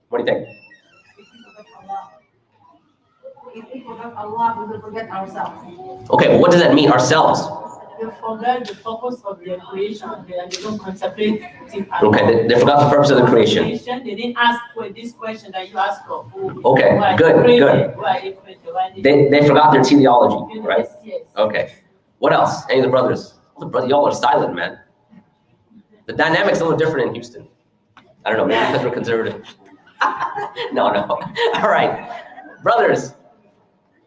What do you think? If we forget Allah, we will forget ourselves. Okay, well, what does that mean, ourselves? They forget the purpose of their creation, and they don't contemplate it. Okay, they forgot the purpose of the creation. They didn't ask for this question that you asked for. Okay, Why good, crazy? good. Why they crazy? Why They forgot their teleology, right? Yes. Okay. What else? Any of the brothers? Y'all are silent, man. The dynamic's a little different in Houston. I don't know, maybe because we're conservative. No. All right. Brothers,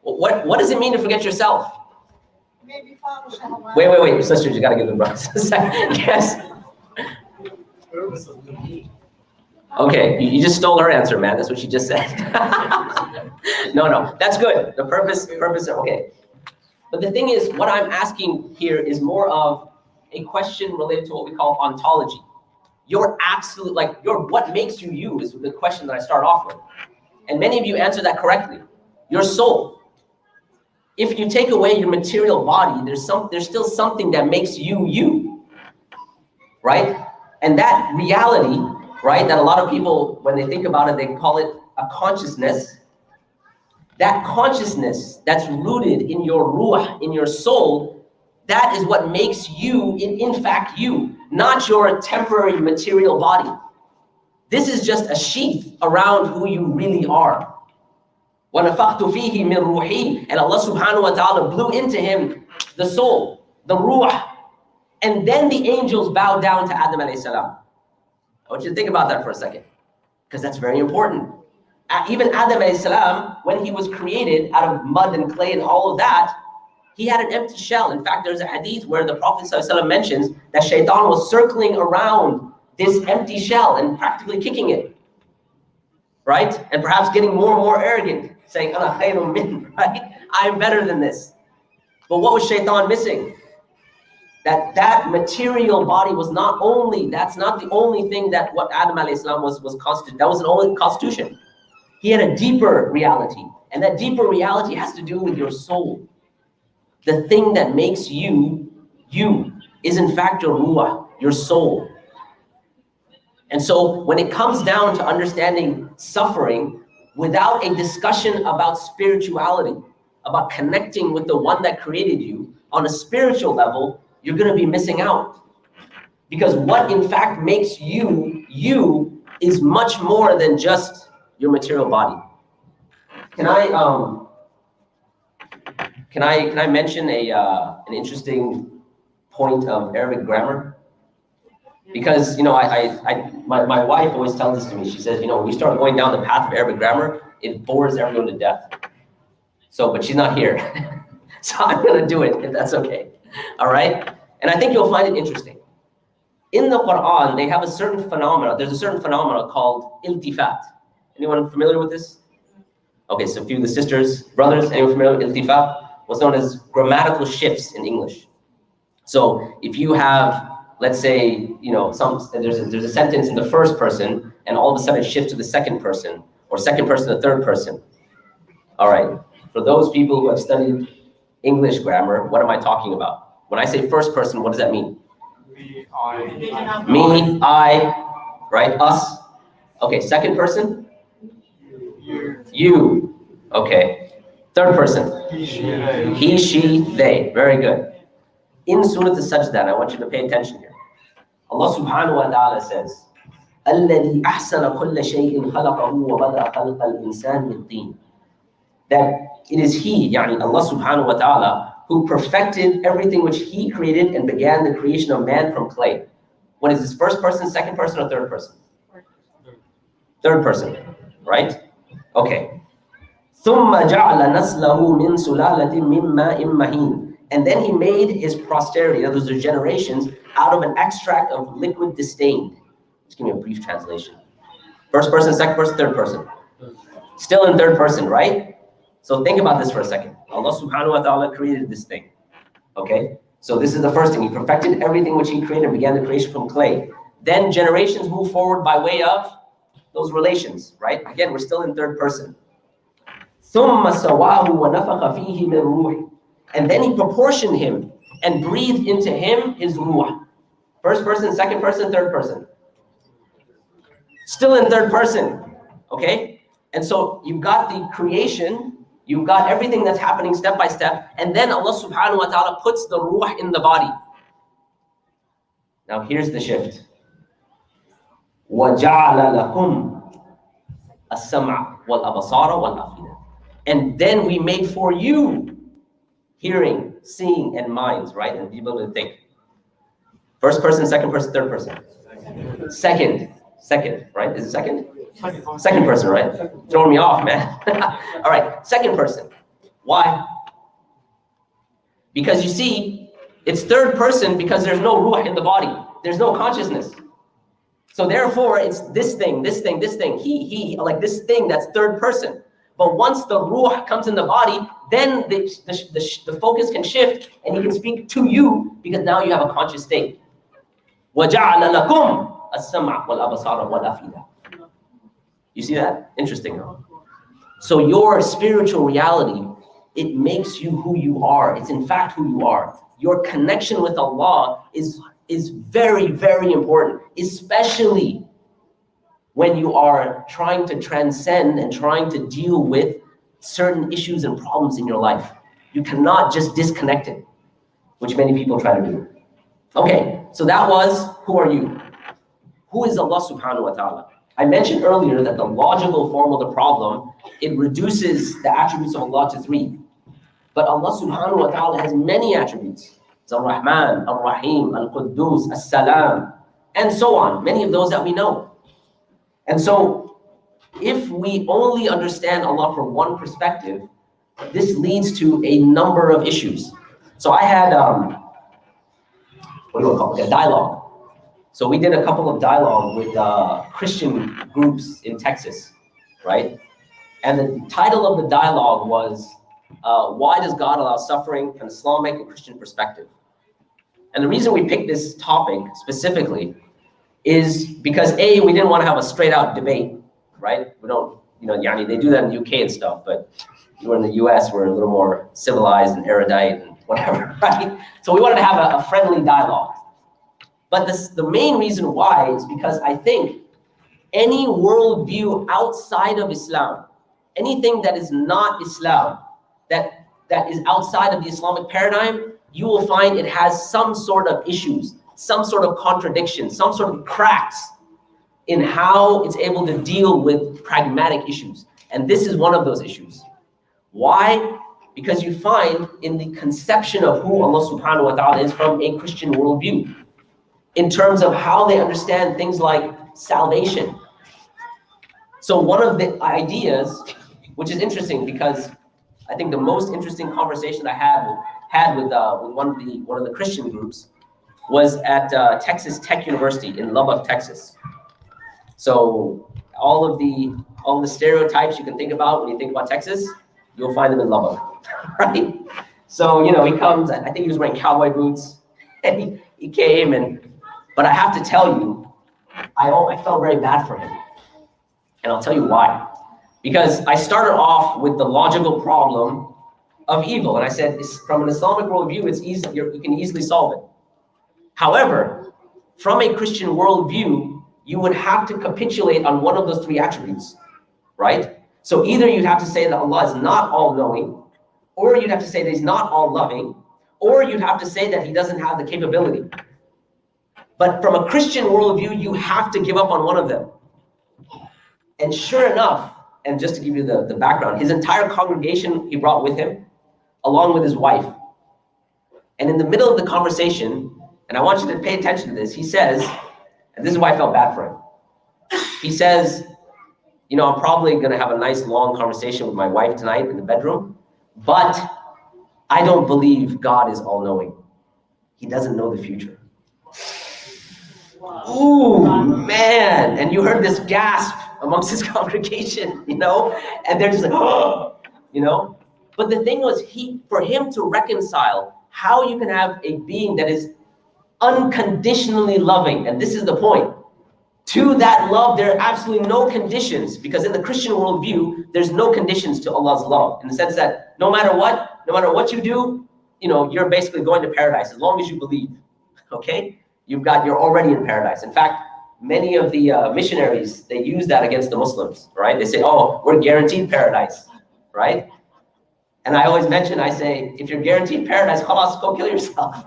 what does it mean to forget yourself? Wait, sisters, you gotta give the brothers a second. Yes. Okay, you just stole her answer, man. That's what she just said. No, that's good. The purpose, okay. But the thing is, what I'm asking here is more of a question related to what we call ontology. Your absolute, what makes you you is the question that I start off with. And many of you answer that correctly. Your soul. If you take away your material body, there's still something that makes you you, right? And that reality, right, that a lot of people, when they think about it, they call it a consciousness. That consciousness that's rooted in your ruh, in your soul, that is what makes you, in fact, you, not your temporary material body. This is just a sheath around who you really are. وَنَفَخْتُ فِيهِ مِنْ رُوحِي. And Allah subhanahu wa ta'ala blew into him the soul, the ruh. And then the angels bowed down to Adam alayhi salam. I want you to think about that for a second, because that's very important. Even Adam alayhi salam, when he was created out of mud and clay and all of that, he had an empty shell. In fact, there's a hadith where the Prophet ﷺ mentions that shaitan was circling around this empty shell and practically kicking it, right? And perhaps getting more and more arrogant, saying, Ana khayrun min, right? I am better than this. But what was shaitan missing? That material body was not only, that's not the only thing that what Adam alayhi salam was constituted. That was an only constitution. He had a deeper reality. And that deeper reality has to do with your soul. The thing that makes you, you, is in fact your ruah, your soul. And so when it comes down to understanding suffering, without a discussion about spirituality, about connecting with the one that created you on a spiritual level, you're going to be missing out. Because what in fact makes you, you, is much more than just your material body. Can I mention an interesting point of Arabic grammar? Because, you know, my wife always tells this to me. She says, you know, when we start going down the path of Arabic grammar, it bores everyone to death. So, but she's not here. So I'm going to do it, if that's okay. All right? And I think you'll find it interesting. In the Quran, they have a certain phenomena. There's a certain phenomena called iltifat. Anyone familiar with this? Okay, so a few of the sisters, brothers, anyone familiar with iltifat? What's known as grammatical shifts in English. So if you have, let's say, you know, there's a sentence in the first person, and all of a sudden it shifts to the second person, or second person to third person. All right, for those people who have studied English grammar, what am I talking about? When I say first person, what does that mean? Me, I. Me, I, right? Us. Okay, second person? You. Okay. Third person? He, she, they. He, she, they. Very good. In Surah Al-Sajdah, I want you to pay attention here. Allah subhanahu wa ta'ala says, الَّذِي أَحْسَنَ كُلَّ شَيْءٍ خَلَقَهُ وَبَدَأَ خَلْقَ الْإِنسَانِ مِنْ طِينٍ. That it is He, yani Allah subhanahu wa ta'ala, who perfected everything which He created and began the creation of man from clay. What is this, first person, second person, or third person? Third person, right? Okay. ثُمَّ جَعْلَ نَسْلَهُ مِنْ سُلَالَةٍ مِّن مَّاءٍ مَّهِينٍ. And then He made His posterity, in other words, their generations, out of an extract of liquid disdain. Just give me a brief translation. First person, second person, third person. Still in third person, right? So think about this for a second. Allah subhanahu wa ta'ala created this thing. Okay? So this is the first thing. He perfected everything which He created and began the creation from clay. Then generations move forward by way of those relations, right? Again, we're still in third person. ثُمَّ سَوَاهُ وَنَفَخَ فِيهِ مِنْ رُوحِ. And then He proportioned him and breathed into him His ruh. First person, second person, third person. Still in third person, okay? And so you've got the creation, you've got everything that's happening step by step, and then Allah subhanahu wa ta'ala puts the ruh in the body. Now here's the shift. وَجَعَلَ لَكُمْ السَّمْعَ وَالْأَبْصَارَ وَالْأَفْئِدَةَ. And then we made for you hearing, seeing, and minds, right? And be able to think. First person, second person, third person. Second, right? Is it second? Second person, right? Throwing me off, man. All right, second person. Why? Because you see, it's third person because there's no ruh in the body. There's no consciousness. So therefore, it's this thing, he, like this thing that's third person. But once the ruh comes in the body, then the focus can shift and He can speak to you because now you have a conscious state. وَجَعَلَ لَكُمْ السَّمْعَ وَالْأَبْصَارَ وَالْأَفْئِدَةَ. You see that? Interesting, huh? So your spiritual reality, it makes you who you are. It's in fact who you are. Your connection with Allah is very, very important, especially when you are trying to transcend and trying to deal with certain issues and problems in your life. You cannot just disconnect it, which many people try to do. Okay, so that was, who are you? Who is Allah subhanahu wa ta'ala? I mentioned earlier that the logical form of the problem, it reduces the attributes of Allah to 3. But Allah subhanahu wa ta'ala has many attributes. It's Ar-Rahman, Ar-Rahim, Al-Quddus, As-Salam, and so on. Many of those that we know. And so, if we only understand Allah from one perspective, this leads to a number of issues. So I had, what do you want to call it? A dialogue. So we did a couple of dialogue with Christian groups in Texas, right? And the title of the dialogue was, why does God allow suffering from Islamic and Christian perspective? And the reason we picked this topic specifically is because A, we didn't want to have a straight out debate, right? We don't, yani they do that in the UK and stuff, but we're in the US, we're a little more civilized and erudite and whatever, right? So we wanted to have a friendly dialogue. But the main reason why is because I think any worldview outside of Islam, anything that is not Islam, that is outside of the Islamic paradigm, you will find it has some sort of issues, some sort of contradiction, some sort of cracks in how it's able to deal with pragmatic issues. And this is one of those issues. Why? Because you find in the conception of who Allah subhanahu wa ta'ala is from a Christian worldview, in terms of how they understand things like salvation. So one of the ideas, which is interesting because I think the most interesting conversation I had with one of the Christian groups was at Texas Tech University in Lubbock, Texas. So all the stereotypes you can think about when you think about Texas, you'll find them in Lubbock, right? So he comes, I think he was wearing cowboy boots, and he came but I have to tell you, I felt very bad for him, and I'll tell you why. Because I started off with the logical problem of evil, and I said, from an Islamic worldview, it's easy, you can easily solve it. However, from a Christian worldview, you would have to capitulate on one of those 3 attributes, right? So either you'd have to say that Allah is not all-knowing, or you'd have to say that He's not all-loving, or you'd have to say that He doesn't have the capability. But from a Christian worldview, you have to give up on one of them. And sure enough, and just to give you the background, his entire congregation he brought with him, along with his wife. And in the middle of the conversation, and I want you to pay attention to this, he says, and this is why I felt bad for him. He says, I'm probably going to have a nice long conversation with my wife tonight in the bedroom, but I don't believe God is all-knowing. He doesn't know the future. Wow. Ooh, man. And you heard this gasp amongst his congregation, and they're just like, oh, But the thing was, for him to reconcile how you can have a being that is unconditionally loving, and this is the point, to that love, there are absolutely no conditions, because in the Christian worldview, there's no conditions to Allah's love, in the sense that no matter what you do, you're basically going to paradise as long as you believe, okay? You're already in paradise. In fact, many of the missionaries, they use that against the Muslims, right? They say, oh, we're guaranteed paradise, right? And I always mention, I say, if you're guaranteed paradise, khalas, go kill yourself.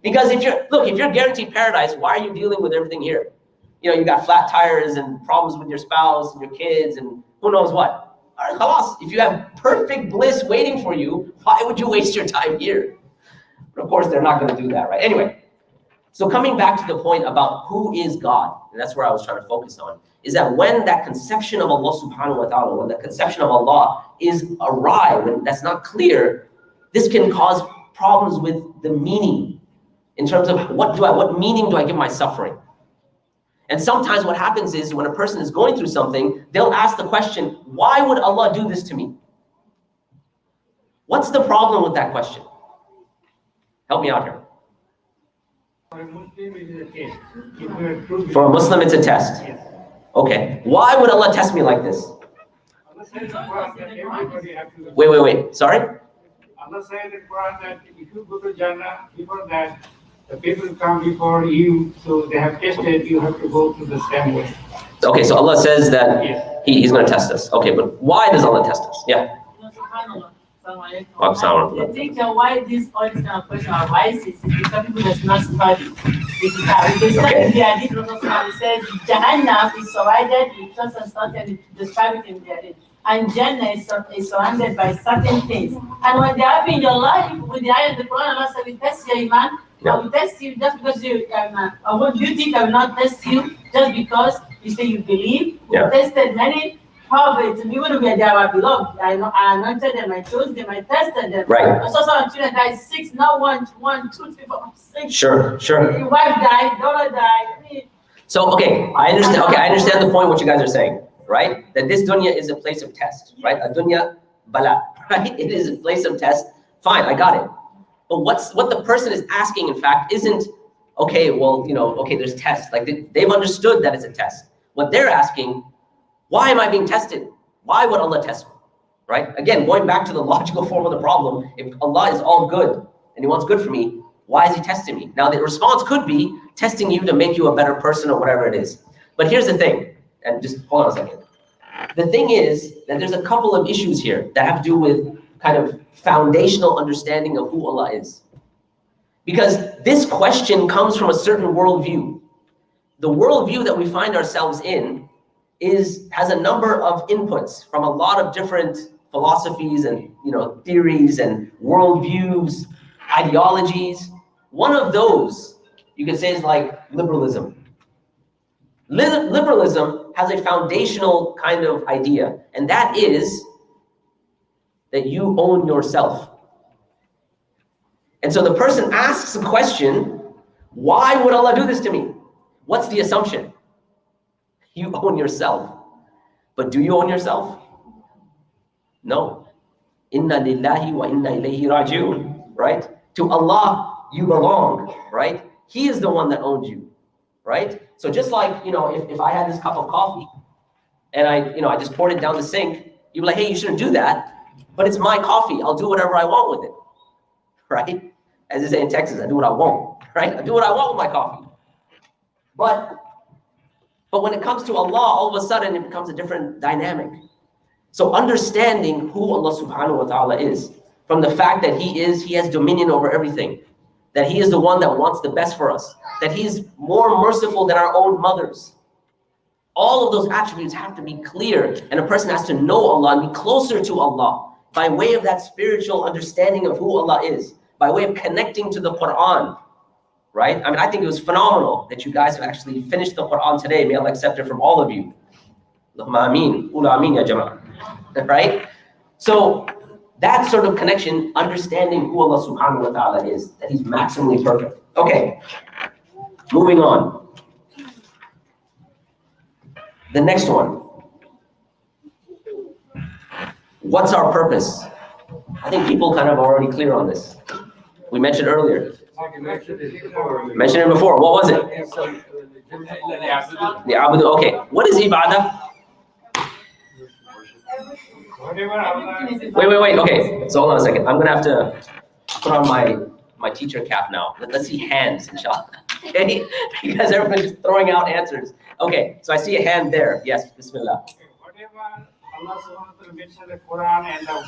Because if you're guaranteed paradise, why are you dealing with everything here? You got flat tires and problems with your spouse and your kids and who knows what. All right, khalas, if you have perfect bliss waiting for you, why would you waste your time here? But of course, they're not going to do that, right? Anyway, so coming back to the point about who is God, and that's where I was trying to focus on, is that when that conception of Allah subhanahu wa ta'ala, when the conception of Allah is awry, when that's not clear, this can cause problems with the meaning, in terms of what meaning do I give my suffering? And sometimes what happens is when a person is going through something, they'll ask the question, why would Allah do this to me? What's the problem with that question? Help me out here. For a Muslim, it's a test. Okay. Why would Allah test me like this? Wait. Sorry? Allah said in the Quran that if you go to Jannah, before that, the people come before you, so they have tested, you have to go through the same way. Okay, so Allah says that He's going to test us. Okay, but why does Allah test us? Yeah. I think why all this kind of question arises is because people does not study. They study the hadith, Rasulullah says, Jahannam is surrounded with such and such, and they describe it in the hadith. And Jannah is surrounded by certain things. And when they happen in your life, with the ayah of the Quran, Allah said, we test your iman, I will test you just because you or what do you think I will not test you just because you say you believe? We tested many prophets, and even if they are beloved, I anointed them, I chose them, I tested them. Right. I saw some children die 6, not 1, 2, 3, 4, 6. Sure. Your wife died, daughter died. So, okay, I understand. Okay, I understand the point what you guys are saying, right? That this dunya is a place of test, right? A dunya bala, right? It is a place of test. Fine, I got it. But what the person is asking, in fact, isn't, okay, well, okay, there's tests. Like they've understood that it's a test. What they're asking, why am I being tested? Why would Allah test me, right? Again, going back to the logical form of the problem, if Allah is all good and He wants good for me, why is He testing me? Now, the response could be testing you to make you a better person or whatever it is. But here's the thing, and just hold on a second. The thing is that there's a couple of issues here that have to do with kind of foundational understanding of who Allah is. Because this question comes from a certain worldview. The worldview that we find ourselves in has a number of inputs from a lot of different philosophies and theories and worldviews, ideologies. One of those you could say is like liberalism. Liberalism has a foundational kind of idea, and that is that you own yourself. And so the person asks a question, why would Allah do this to me? What's the assumption? You own yourself. But do you own yourself? No. Inna lillahi wa inna ilayhi raji'un, right? To Allah you belong, right? He is the one that owns you, right? So just like, if I had this cup of coffee and I just poured it down the sink, you'd be like, hey, you shouldn't do that. But it's my coffee. I'll do whatever I want with it, right? As they say in Texas, I do what I want, right? I do what I want with my coffee. But when it comes to Allah, all of a sudden it becomes a different dynamic. So understanding who Allah subhanahu wa ta'ala is, from the fact that He has dominion over everything, that He is the one that wants the best for us, that He's more merciful than our own mothers. All of those attributes have to be clear, and a person has to know Allah and be closer to Allah by way of that spiritual understanding of who Allah is, by way of connecting to the Quran, right? I mean, I think it was phenomenal that you guys have actually finished the Quran today. May Allah accept it from all of you. Allahumma ameen. Ula ameen ya jama'ah. Right? So that sort of connection, understanding who Allah subhanahu wa ta'ala is, that He's maximally perfect. Okay, moving on. The next one. What's our purpose? I think people kind of are already clear on this. We mentioned earlier. Mentioned it before. What was it? The Ibada. Okay. What is Ibada? Wait. Okay. So hold on a second. I'm gonna have to put on my teacher cap now. Let's see hands, inshallah. Okay? Because everybody's throwing out answers. Okay. So I see a hand there. Yes. Bismillah. Whatever Allah subhanahu wa ta'ala mentioned in the Quran and the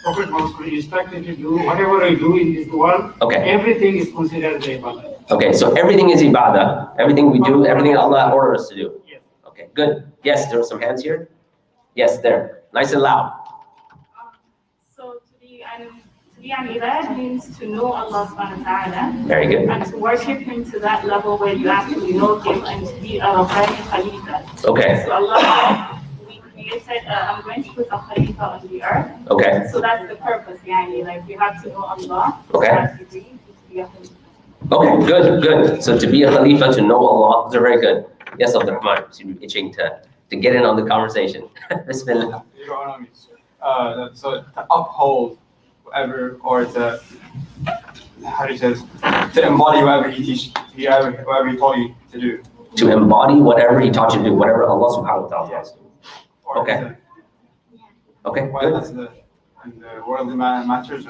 Prophet Muhammad instructed to do, whatever we do in this world, everything is considered as ibadah. Okay, so everything is ibadah. Everything we do, everything Allah orders us to do. Yes. Okay, good. Yes, there are some hands here. Yes, there. Nice and loud. So to be an ibadah means to know Allah subhanahu wa ta'ala. Very good. And to worship Him to that level where you actually know Him and to be a Rabbani Khalifa. Okay. So Allah said, I'm going to put a Khalifa on the earth. Okay. So that's the purpose, like you have to know Allah. Okay. Okay, good. So to be a Khalifa, to know Allah, they're very good. Yes, Abdul Rahman, you're itching to get in on the conversation. Bismillah. So to uphold whatever, or to, how do you say this? To embody whatever He teaches, whatever He taught you to do. To embody whatever He taught you to do, whatever Allah subhanahu wa ta'ala wants to do. Okay. Okay, good. And the worldly matters.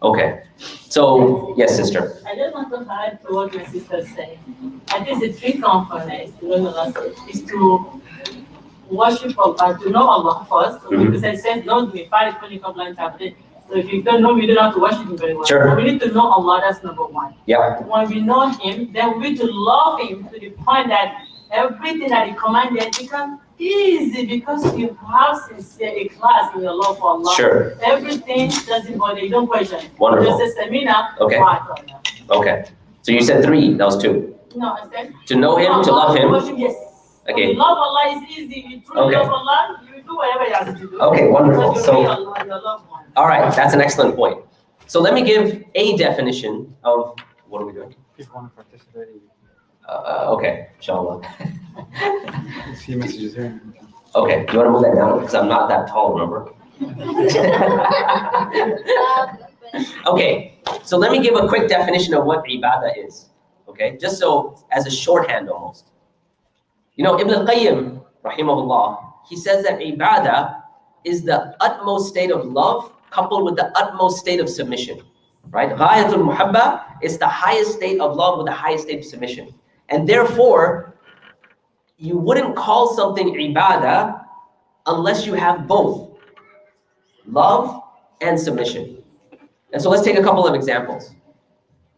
Okay. So, yes, sister. I just want to add to what my sister said. I think the three components to know Allah is to worship Allah, to know Allah first. So because I said, don't be far from the compliance of it. So if you don't know, we don't have to worship him very well. Sure. But we need to know Allah, that's number one. Yeah. When we know him, then we need to love him to the point that everything that he commanded becomes easy because you have sincere ikhlas in your love for Allah. Sure. Everything doesn't bother you, don't question. Wonderful. Just a seminar. Okay. Okay. So you said 3, that was 2. No, I said. To know him, to love him. Worship, yes. Okay. When you love Allah is easy. You truly love Allah, you do whatever you have to do. Okay, wonderful. Because you So, really Allah, your loved one. all right, that's an excellent point. So let me give a definition of, what are we doing? People want to participate. Okay, inshallah. See messages here. Okay, you want to move that down? Because I'm not that tall, remember? Okay, so let me give a quick definition of what ibadah is. Okay, just so as a shorthand almost. You know, Ibn al-Qayyim, rahimahullah, he says that ibadah is the utmost state of love coupled with the utmost state of submission. Right? Ghayatul muhabba is the highest state of love with the highest state of submission. And therefore, you wouldn't call something ibadah unless you have both love and submission. And so let's take a couple of examples.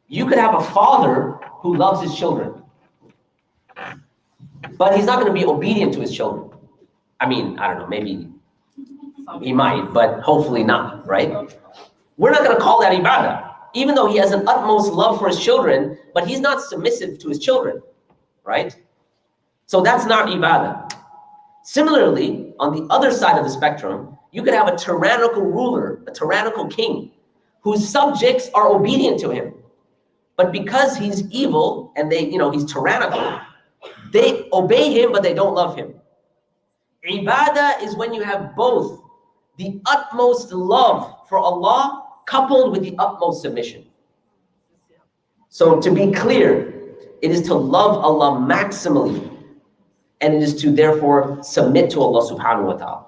You could have a father who loves his children, but he's not going to be obedient to his children. I mean, I don't know, maybe he might, but hopefully not, right? We're not going to call that ibadah, even though he has an utmost love for his children, but he's not submissive to his children, right? So that's not ibadah. Similarly, on the other side of the spectrum, you could have a tyrannical ruler, a tyrannical king, whose subjects are obedient to him. But because he's evil and he's tyrannical, they obey him, but they don't love him. Ibadah is when you have both the utmost love for Allah coupled with the utmost submission. So to be clear, it is to love Allah maximally, and it is to therefore submit to Allah subhanahu wa ta'ala.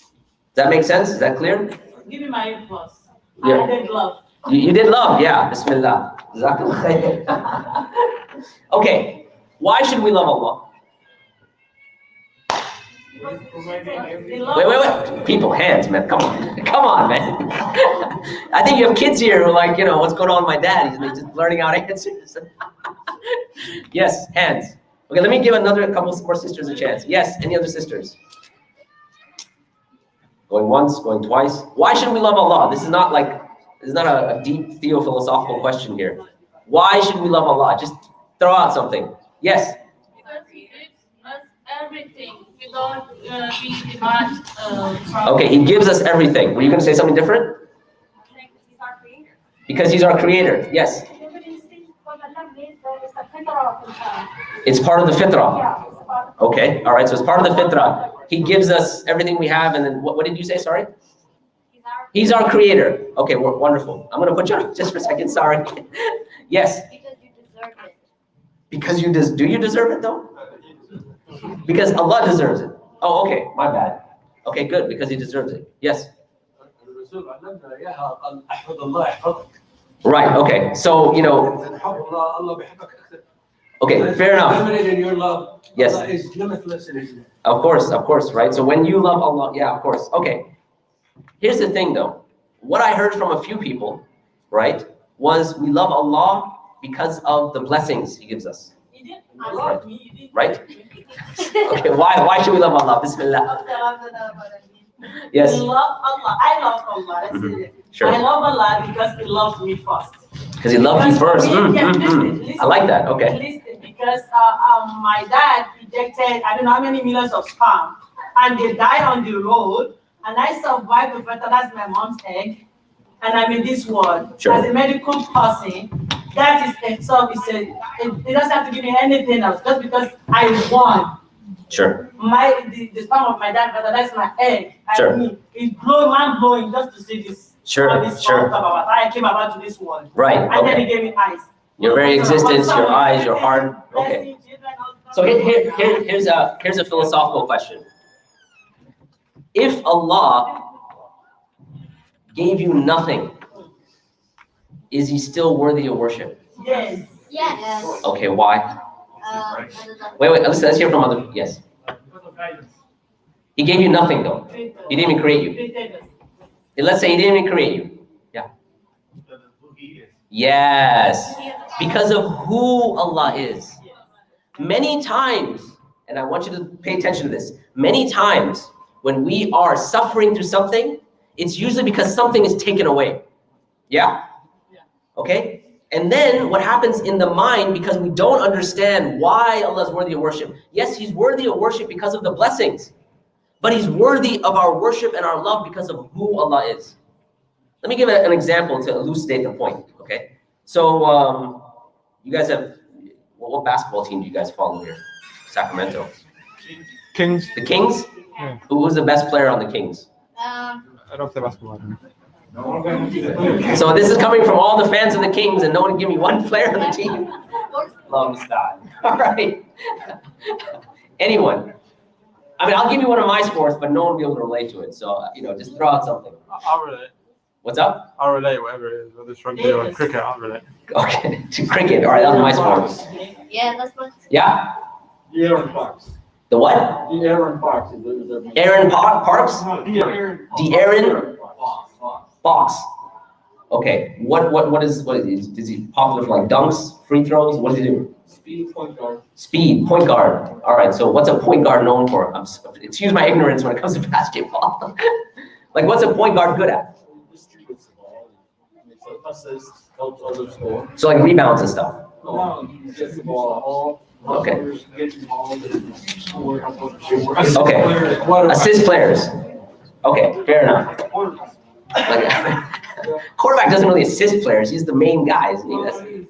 Does that make sense? Is that clear? Give me my A plus. Yeah. I did love. You did love, yeah. Bismillah. Jazakallah khair. Okay, why should we love Allah? Wait. People, hands, man. Come on. Come on, man. I think you have kids here who are like, what's going on with my dad? He's just blurting out answers. Yes, hands. Okay, let me give another couple more sisters a chance. Yes, any other sisters? Going once, going twice. Why should we love Allah? This is not a deep theo-philosophical question here. Why should we love Allah? Just throw out something. Yes? Because he gives us everything. We don't demand from. Okay, he gives us everything. Were you going to say something different? He's our creator. Because he's our creator, yes. It's part of the fitrah. Okay, all right, so it's part of the fitrah. He gives us everything we have, and then what did you say, sorry? He's our creator. Okay, wonderful. I'm going to put you on just for a second, sorry. Yes? Because you deserve it. Because do you deserve it though? Because Allah deserves it. Oh, okay, my bad. Okay, good, because he deserves it. Yes? Right, okay, so, okay, fair enough. Yes. Of course, right? So when you love Allah, yeah, of course. Okay. Here's the thing though. What I heard from a few people, right, was we love Allah because of the blessings he gives us. You did. I love me. You did. Right? Okay, why should we love Allah? Bismillah. Yes. We love Allah. I love Allah. That's it. Sure. I love Allah because He loved me first. Because he loved you first. Listen, I like that. Okay. Listen, because my dad rejected I don't know how many millions of sperm, and they died on the road, and I survived to fertilize my mom's egg, and I'm in this world. Sure. As a medical person, that is itself is it doesn't have to give me anything else just because I won. Sure. The sperm of my dad fertilized my egg. Sure. And it's blowing just to see this. Sure, This sure. I came about to this world. Right, And then okay. he gave me eyes. Your very existence, your eyes, your heart. Okay. So here's a philosophical question. If Allah gave you nothing, is he still worthy of worship? Yes. Yes. Okay, why? Wait, let's hear from other, yes. He gave you nothing though. He didn't even create you. Let's say he didn't even create you. Yeah. Yes. Because of who Allah is. Many times, and I want you to pay attention to this, many times when we are suffering through something, it's usually because something is taken away. Yeah? Okay? And then what happens in the mind, because we don't understand why Allah is worthy of worship. Yes, He's worthy of worship because of the blessings, but He's worthy of our worship and our love because of who Allah is. Let me give an example to elucidate the point, okay? So, you guys have, what basketball team do you guys follow here? Sacramento. Kings. The Kings? Yeah. Who was the best player on the Kings? I don't play basketball. So this is coming from all the fans of the Kings, and no one can give me one player on the team. Long style. All right. Anyone? I mean, I'll give you one of my sports, but no one will be able to relate to it. So, just throw out something. I'll relate. What's up? I'll relate, whatever it is. Whether it's rugby or cricket, I'll relate. Okay, to cricket. All right, that's my sport. Yeah, that's what. Yeah? The Aaron Fox. The what? The Aaron Fox. Aaron Parks? Aaron. The Aaron Fox. Okay. What is is he popular for, like dunks, free throws? What does he do? Speed point guard. Speed, point guard. All right, so what's a point guard known for? Excuse my ignorance when it comes to basketball. Like, what's a point guard good at? Distributes the ball. Makes assists, helps others score. So like rebounds and stuff. No, he gets the ball. Okay. Get involved and score, help others score. Okay. Assist players. Okay, fair enough. Like, quarterback doesn't really assist players. He's the main guy, isn't he?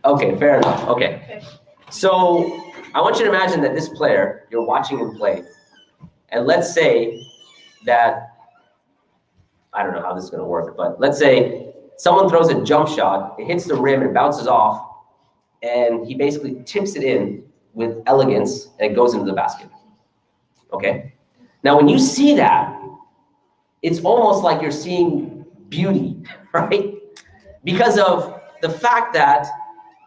Okay, fair enough. Okay. So I want you to imagine that this player, you're watching him play. And let's say that, I don't know how this is going to work, but let's say someone throws a jump shot, it hits the rim, it bounces off, and he basically tips it in with elegance, and it goes into the basket. Okay? Now, when you see that, it's almost like you're seeing beauty, right? Because of the fact that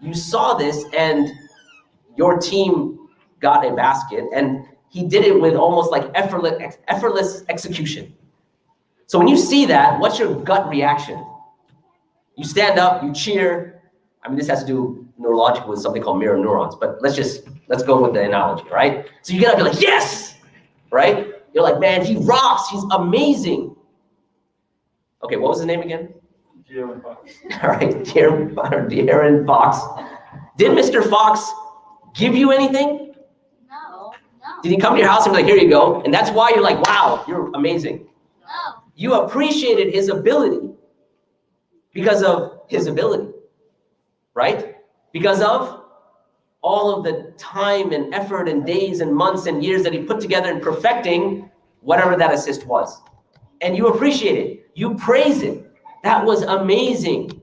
you saw this and your team got a basket, and he did it with almost like effortless execution. So when you see that, what's your gut reaction? You stand up, you cheer. I mean, this has to do neurologically with something called mirror neurons, but let's go with the analogy, right? So you get up, you're like, yes, right? You're like, man, he rocks, he's amazing. Okay, what was his name again? Aaron Fox. All right, De'Aaron Fox. Did Mr. Fox give you anything? No. Did he come to your house and be like, here you go? And that's why you're like, wow, you're amazing. No. You appreciated his ability because of his ability, right? Because of all of the time and effort and days and months and years that he put together in perfecting whatever that assist was. And you appreciate it. You praise it. That was amazing.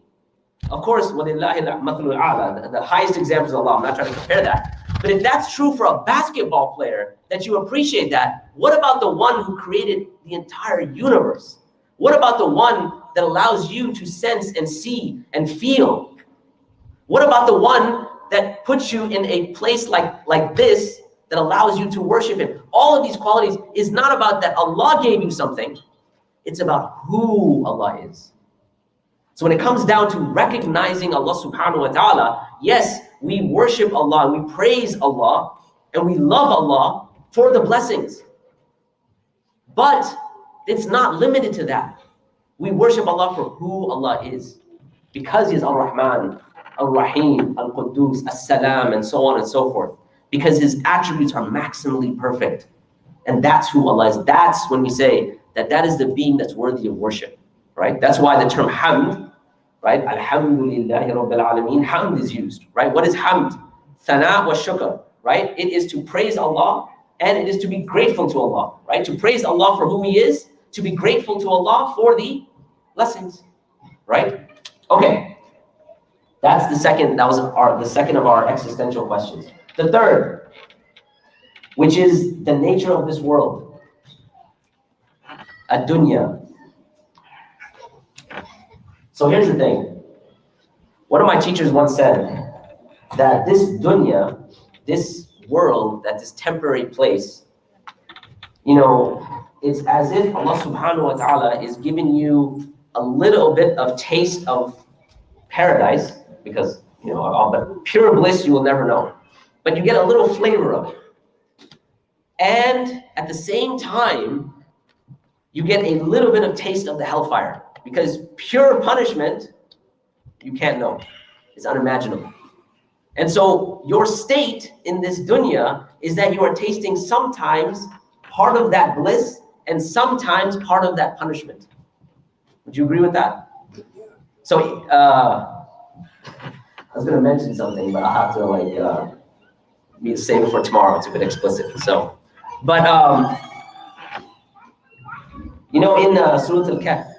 Of course, the highest example is Allah. I'm not trying to compare that. But if that's true for a basketball player, that you appreciate that, what about the one who created the entire universe? What about the one that allows you to sense and see and feel? What about the one that puts you in a place like this that allows you to worship Him? All of these qualities is not about that Allah gave you something. It's about who Allah is. So when it comes down to recognizing Allah subhanahu wa ta'ala, yes, we worship Allah, and we praise Allah, and we love Allah for the blessings. But it's not limited to that. We worship Allah for who Allah is. Because He is Ar-Rahman, Ar-Rahim, Al-Quddus, As-Salam, and so on and so forth. Because His attributes are maximally perfect. And that's who Allah is. That's when we say that is the being that's worthy of worship. Right? That's why the term hamd, right? Alhamdulillahi Rabbil Alameen, hamd is used, right? What is hamd? Thana wa shukr, right? It is to praise Allah and it is to be grateful to Allah, right? To praise Allah for who He is, to be grateful to Allah for the blessings, right? Okay, that's the second. That was the second of our existential questions. The third, which is the nature of this world, ad-dunya. So here's the thing. One of my teachers once said that this dunya, this world, that this temporary place, it's as if Allah subhanahu wa ta'ala is giving you a little bit of taste of paradise, because but pure bliss you will never know. But you get a little flavor of it. And at the same time, you get a little bit of taste of the hellfire, because pure punishment, you can't know. It's unimaginable. And so your state in this dunya is that you are tasting sometimes part of that bliss and sometimes part of that punishment. Would you agree with that? So I was going to mention something, but I'll have to save it for tomorrow. It's a bit explicit. So, but in Surah Al-Kahf,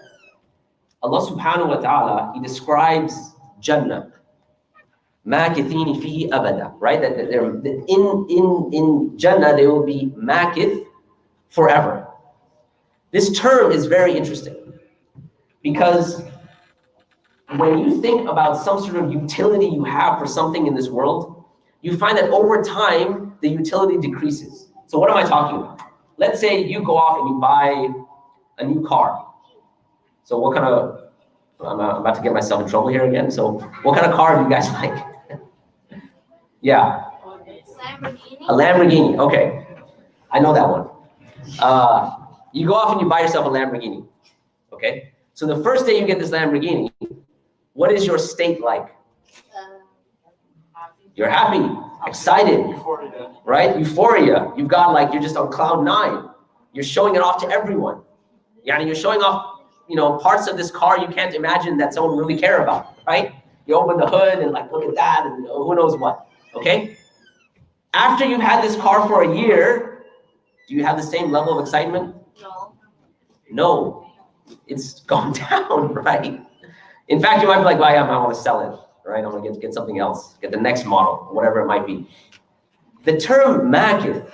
Allah subhanahu wa ta'ala, He describes Jannah. Makithini fihi abada, right? That in Jannah they will be makith, forever. This term is very interesting because when you think about some sort of utility you have for something in this world, you find that over time the utility decreases. So what am I talking about? Let's say you go off and you buy a new car. So what kind of, I'm about to get myself in trouble here again. So what kind of car do you guys like? Yeah. Lamborghini. A Lamborghini. Okay. I know that one. You go off and you buy yourself a Lamborghini. Okay. So the first day you get this Lamborghini, what is your state like? You're happy, excited, right? Euphoria. You've got you're just on cloud 9. You're showing it off to everyone. Yeah, you're showing off, parts of this car you can't imagine that someone really care about, right? You open the hood and look at that and who knows what, okay? After you've had this car for a year, do you have the same level of excitement? No. No, it's gone down, right? In fact, you might be like, well, I want to sell it, right? I want to get something else, get the next model, whatever it might be. The term makith,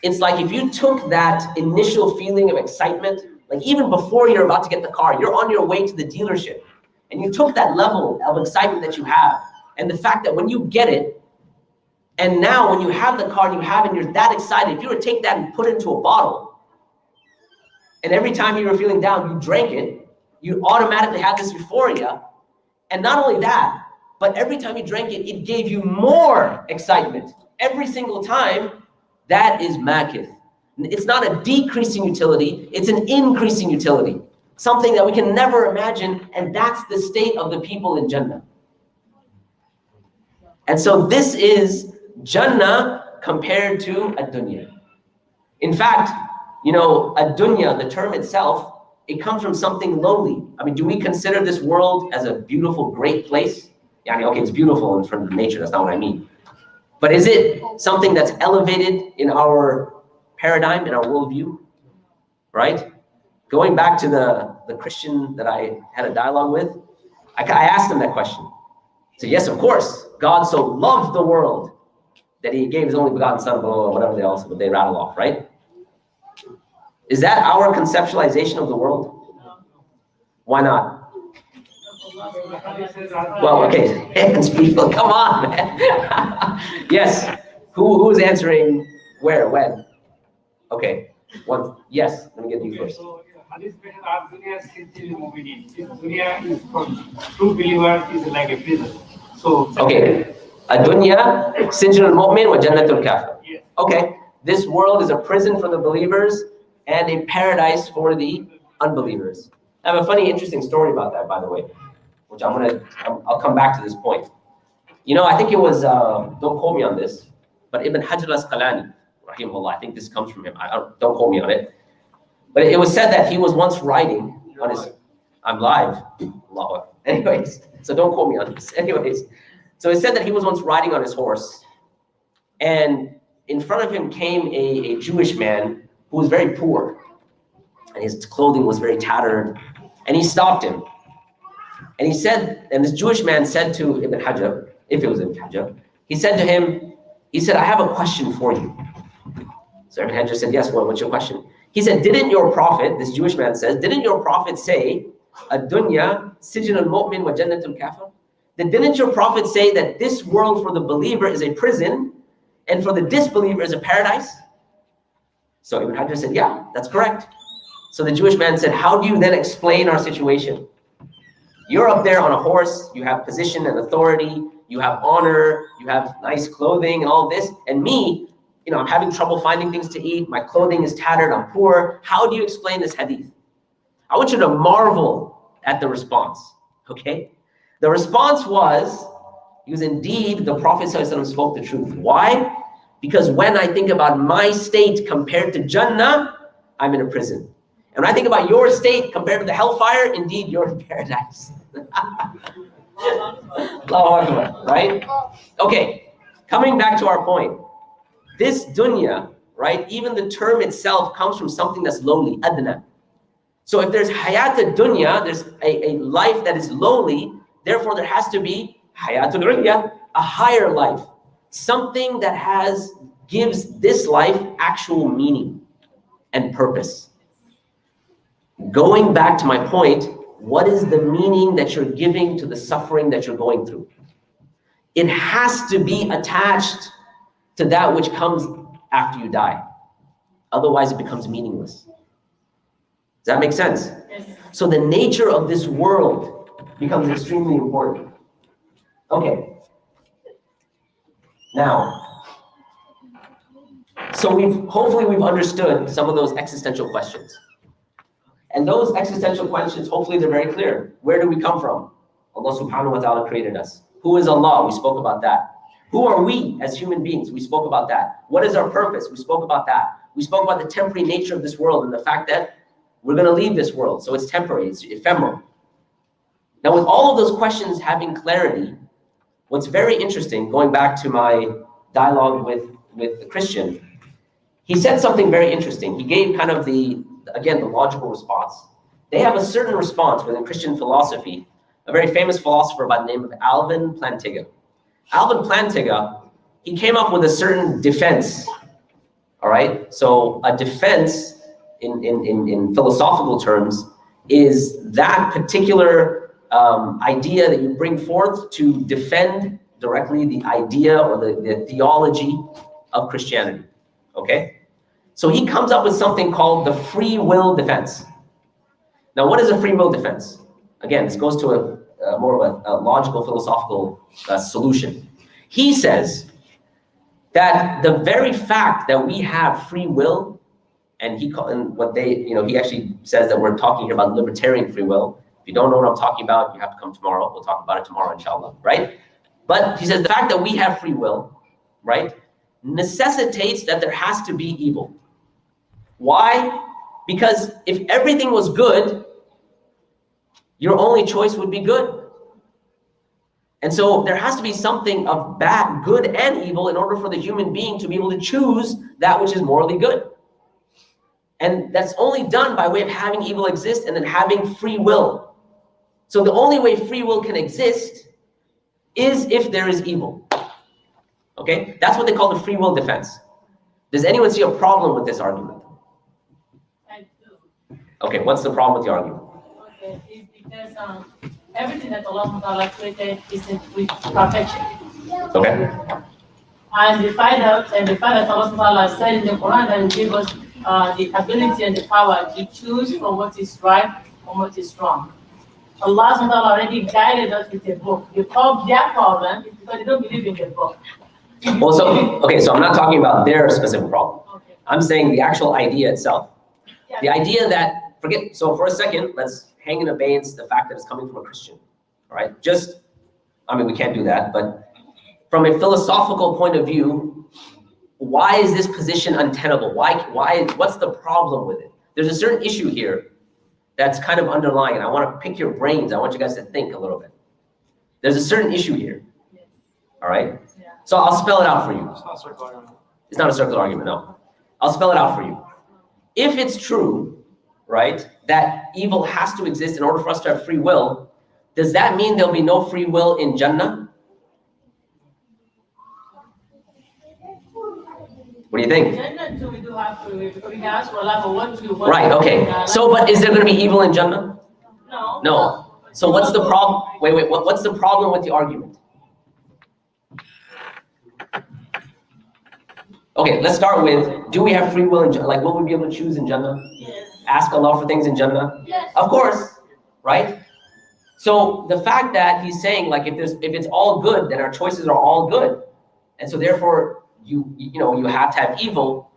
it's like if you took that initial feeling of excitement, like even before you're about to get the car, you're on your way to the dealership, and you took that level of excitement that you have, and the fact that when you get it, and now when you have the car, and you're that excited, if you were to take that and put it into a bottle, and every time you were feeling down, you drank it, you automatically have this euphoria. And not only that, but every time you drank it, it gave you more excitement. Every single time, that is makith. It's not a decreasing utility, it's an increasing utility. Something that we can never imagine, and that's the state of the people in Jannah. And so this is Jannah compared to ad-dunya. In fact, ad-dunya, the term itself, it comes from something lowly. I mean, do we consider this world as a beautiful, great place? Yeah, okay, it's beautiful in terms of nature, that's not what I mean. But is it something that's elevated in our paradigm, in our worldview, right? Going back to the Christian that I had a dialogue with, I asked him that question. So yes, of course, God so loved the world that He gave His only begotten Son, or whatever they rattle off, right? Is that our conceptualization of the world? Why not? Well, okay, hands, people, come on, man. Yes, who's answering where, when? Okay, one, yes, let me get you first. So, Hadith mentions our dunya is essentially moving. Dunya is for true believers is like a prison. So, okay, ad-dunya, sijnul mu'min wa jannatul kafir. Yes. Okay, this world is a prison for the believers and a paradise for the unbelievers. I have a funny, interesting story about that, by the way, which I'll come back to this point. I think it was, don't quote me on this, but Ibn Hajar al-Asqalani, rahimahullah, I think this comes from him. Don't quote me on it. But it was said that he was once riding on his, I'm live, Allahu Akbar. Anyways, so don't quote me on this. Anyways, so it said that he was once riding on his horse, and in front of him came a Jewish man who was very poor, and his clothing was very tattered, and he stopped him. And he said, and this Jewish man said to Ibn Hajar, if it was Ibn Hajar, he said to him, he said, I have a question for you. So Ibn Hajar said, yes, what's your question? He said, didn't your prophet, this Jewish man says, didn't your prophet say, ad-dunya sijnul mu'min wa jannatul kafir? Didn't your prophet say that this world for the believer is a prison, and for the disbeliever is a paradise? So Ibn Hajar said, yeah, that's correct. So the Jewish man said, how do you then explain our situation? You're up there on a horse, you have position and authority, you have honor, you have nice clothing and all this, and me, I'm having trouble finding things to eat, my clothing is tattered, I'm poor. How do you explain this hadith? I want you to marvel at the response, okay? The response was, because indeed the Prophet ﷺ spoke the truth. Why? Because when I think about my state compared to Jannah, I'm in a prison. And when I think about your state compared to the hellfire, indeed you're in paradise. Allahu Akbar, right? Okay, coming back to our point. This dunya, right, even the term itself comes from something that's lowly, adna. So if there's hayat dunya, there's a life that is lowly, therefore there has to be hayatul ulya, a higher life. Something that gives this life actual meaning and purpose. Going back to my point, what is the meaning that you're giving to the suffering that you're going through? It has to be attached to that which comes after you die. Otherwise, it becomes meaningless. Does that make sense? Yes. So the nature of this world becomes extremely important. Okay. Now, so hopefully we've understood some of those existential questions. And those existential questions, hopefully they're very clear. Where do we come from? Allah subhanahu wa ta'ala created us. Who is Allah? We spoke about that. Who are we as human beings? We spoke about that. What is our purpose? We spoke about that. We spoke about the temporary nature of this world and the fact that we're going to leave this world. So it's temporary, it's ephemeral. Now with all of those questions having clarity, what's very interesting, going back to my dialogue with the Christian, he said something very interesting. He gave kind of the logical response. They have a certain response within Christian philosophy, a very famous philosopher by the name of Alvin Plantinga. Alvin Plantinga, he came up with a certain defense, all right? So a defense in philosophical terms is that particular idea that you bring forth to defend directly the idea or the theology of Christianity, okay? So he comes up with something called the free will defense. Now, what is a free will defense? Again, this goes to more of a logical, philosophical solution. He says that the very fact that we have free will, and he actually says that we're talking here about libertarian free will. If you don't know what I'm talking about, you have to come tomorrow. We'll talk about it tomorrow, inshallah, right? But he says the fact that we have free will, right, necessitates that there has to be evil. Why? Because if everything was good, your only choice would be good. And so there has to be something of bad, good and evil in order for the human being to be able to choose that which is morally good. And that's only done by way of having evil exist and then having free will. So the only way free will can exist is if there is evil. Okay? That's what they call the free will defense. Does anyone see a problem with this argument? I do. Okay, what's the problem with the argument? Okay, it's because everything that Allah created is with perfection. Okay. And we find out, that Allah said in the Quran that He gave us the ability and the power to choose from what is right from what is wrong. Allah already guided us with a book. Their problem is because they don't believe in the book. Well, so I'm not talking about their specific problem. Okay. I'm saying the actual idea itself. Yeah. The idea that, so for a second, let's hang in abeyance the fact that it's coming from a Christian, all right? We can't do that, but from a philosophical point of view, why is this position untenable? What's the problem with it? There's a certain issue here that's kind of underlying, and I want to pick your brains. I want you guys to think a little bit. There's a certain issue here, all right? Yeah. So I'll spell it out for you. It's not a circular argument. It's not a circular argument, no. I'll spell it out for you. If it's true, right, that evil has to exist in order for us to have free will, does that mean there'll be no free will in Jannah? What do you think? Jannah too, we do have free will, because we can ask for Allah for what we want. Right, okay. So, but is there going to be evil in Jannah? No. No. So what's the problem? Wait, what's the problem with the argument? Okay, let's start with, do we have free will in Jannah? Like, will we be able to choose in Jannah? Yes. Ask Allah for things in Jannah? Yes. Of course, right? So the fact that he's saying, like, if it's all good, then our choices are all good. And so therefore, you have to have evil.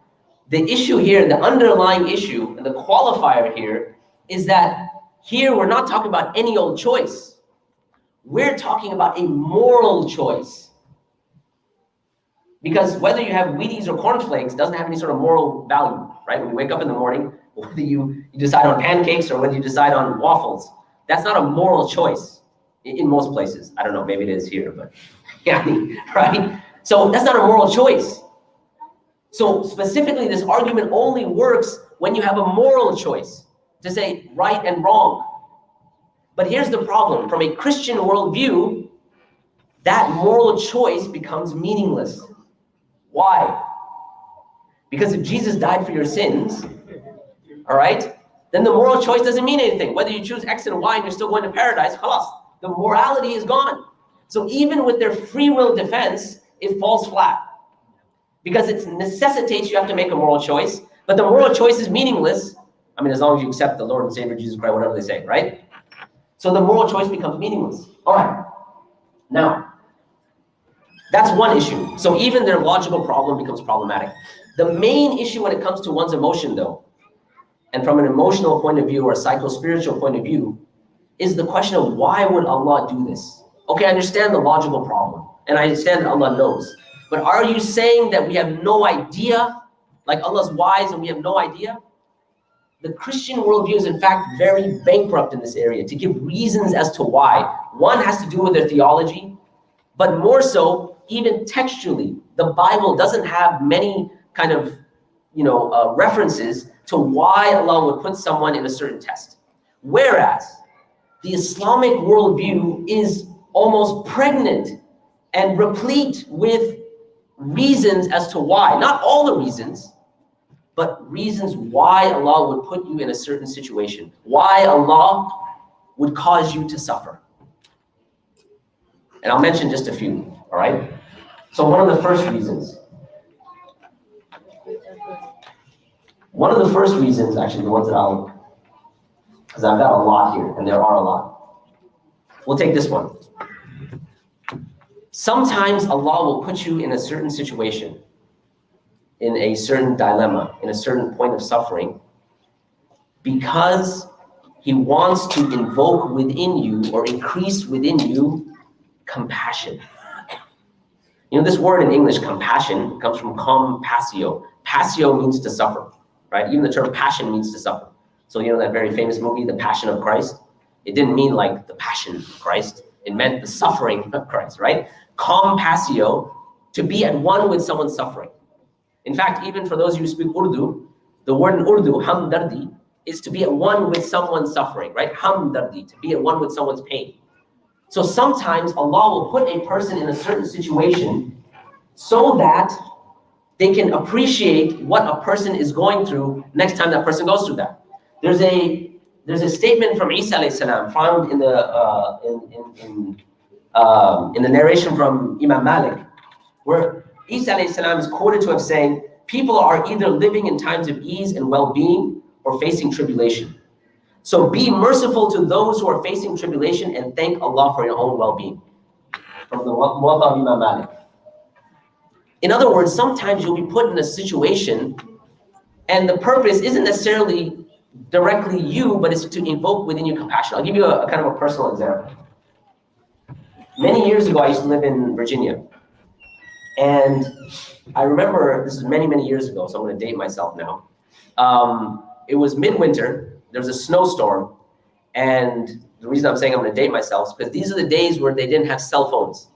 The issue here, the underlying issue, and the qualifier here, is that here we're not talking about any old choice. We're talking about a moral choice. Because whether you have Wheaties or cornflakes doesn't have any sort of moral value, right? When you wake up in the morning, whether you decide on pancakes or whether you decide on waffles, that's not a moral choice in most places. I don't know, maybe it is here, but yeah, right? So that's not a moral choice. So specifically, this argument only works when you have a moral choice to say right and wrong. But here's the problem. From a Christian worldview, that moral choice becomes meaningless. Why? Because if Jesus died for your sins, all right, then the moral choice doesn't mean anything. Whether you choose X and Y and you're still going to paradise, khalas, the morality is gone. So even with their free will defense, it falls flat. Because it necessitates you have to make a moral choice, but the moral choice is meaningless. I mean, as long as you accept the Lord and Savior Jesus Christ, whatever they say, right? So the moral choice becomes meaningless. All right. Now, that's one issue. So even their logical problem becomes problematic. The main issue when it comes to one's emotion, though, and from an emotional point of view or a psycho-spiritual point of view, is the question of why would Allah do this? Okay, I understand the logical problem, and I understand that Allah knows. But are you saying that we have no idea, like Allah's wise and we have no idea? The Christian worldview is in fact very bankrupt in this area to give reasons as to why. One has to do with their theology, but more so, even textually, the Bible doesn't have many kind of, references to why Allah would put someone in a certain test. Whereas the Islamic worldview is almost pregnant and replete with reasons as to why. Not all the reasons, but reasons why Allah would put you in a certain situation. Why Allah would cause you to suffer. And I'll mention just a few, all right? So one of the first reasons, actually the ones that because I've got a lot here, and there are a lot. We'll take this one. Sometimes Allah will put you in a certain situation, in a certain dilemma, in a certain point of suffering, because He wants to invoke within you or increase within you compassion. This word in English, compassion, comes from compassio. Passio means to suffer, right? Even the term passion means to suffer. So that very famous movie, The Passion of Christ? It didn't mean like the passion of Christ. It meant the suffering of Christ, right? Compassio, to be at one with someone's suffering. In fact, even for those of you who speak Urdu, the word in Urdu, hamdardi, is to be at one with someone's suffering, right? Hamdardi, to be at one with someone's pain. So sometimes Allah will put a person in a certain situation so that they can appreciate what a person is going through next time that person goes through that. There's a statement from Isa alayhi salam found in the narration from Imam Malik, where Isa alayhi salam is quoted to have saying, people are either living in times of ease and well-being or facing tribulation. So be merciful to those who are facing tribulation and thank Allah for your own well-being. From the Muwatta of Imam Malik. In other words, sometimes you'll be put in a situation and the purpose isn't necessarily directly you, but it's to invoke within you compassion. I'll give you a kind of a personal example. Many years ago, I used to live in Virginia. And I remember, this is many, many years ago, so I'm going to date myself now. It was midwinter. There was a snowstorm, and the reason I'm saying I'm going to date myself is because these are the days where they didn't have cell phones.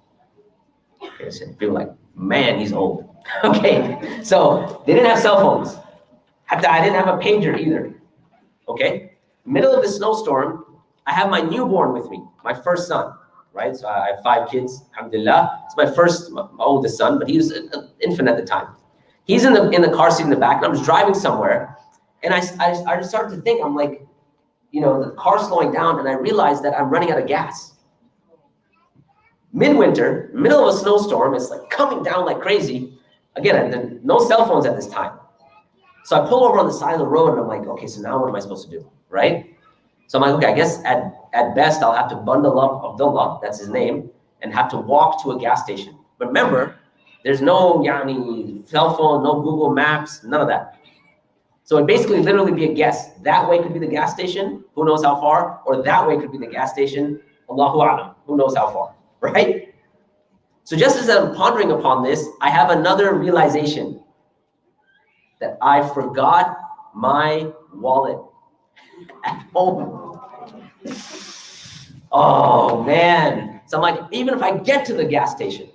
Okay, so I feel like, man, he's old. Okay, so they didn't have cell phones. I didn't have a pager either. Okay, middle of the snowstorm, I have my newborn with me, my first son, right? So I have 5 kids, alhamdulillah. It's my oldest son, but he was an infant at the time. He's in the car seat in the back, and I was driving somewhere. And I started to think, I'm like, the car's slowing down, and I realized that I'm running out of gas. Midwinter, middle of a snowstorm, it's like coming down like crazy. Again, no cell phones at this time. So I pull over on the side of the road and I'm like, okay, so now what am I supposed to do, right? So I'm like, okay, I guess at best I'll have to bundle up Abdullah, that's his name, and have to walk to a gas station. But remember, there's no cell phone, no Google Maps, none of that. So it basically literally be a guess. That way could be the gas station, who knows how far, or that way could be the gas station, Allahu A'lam, who knows how far, right? So just as I'm pondering upon this, I have another realization that I forgot my wallet at home. Oh man. So I'm like, even if I get to the gas station,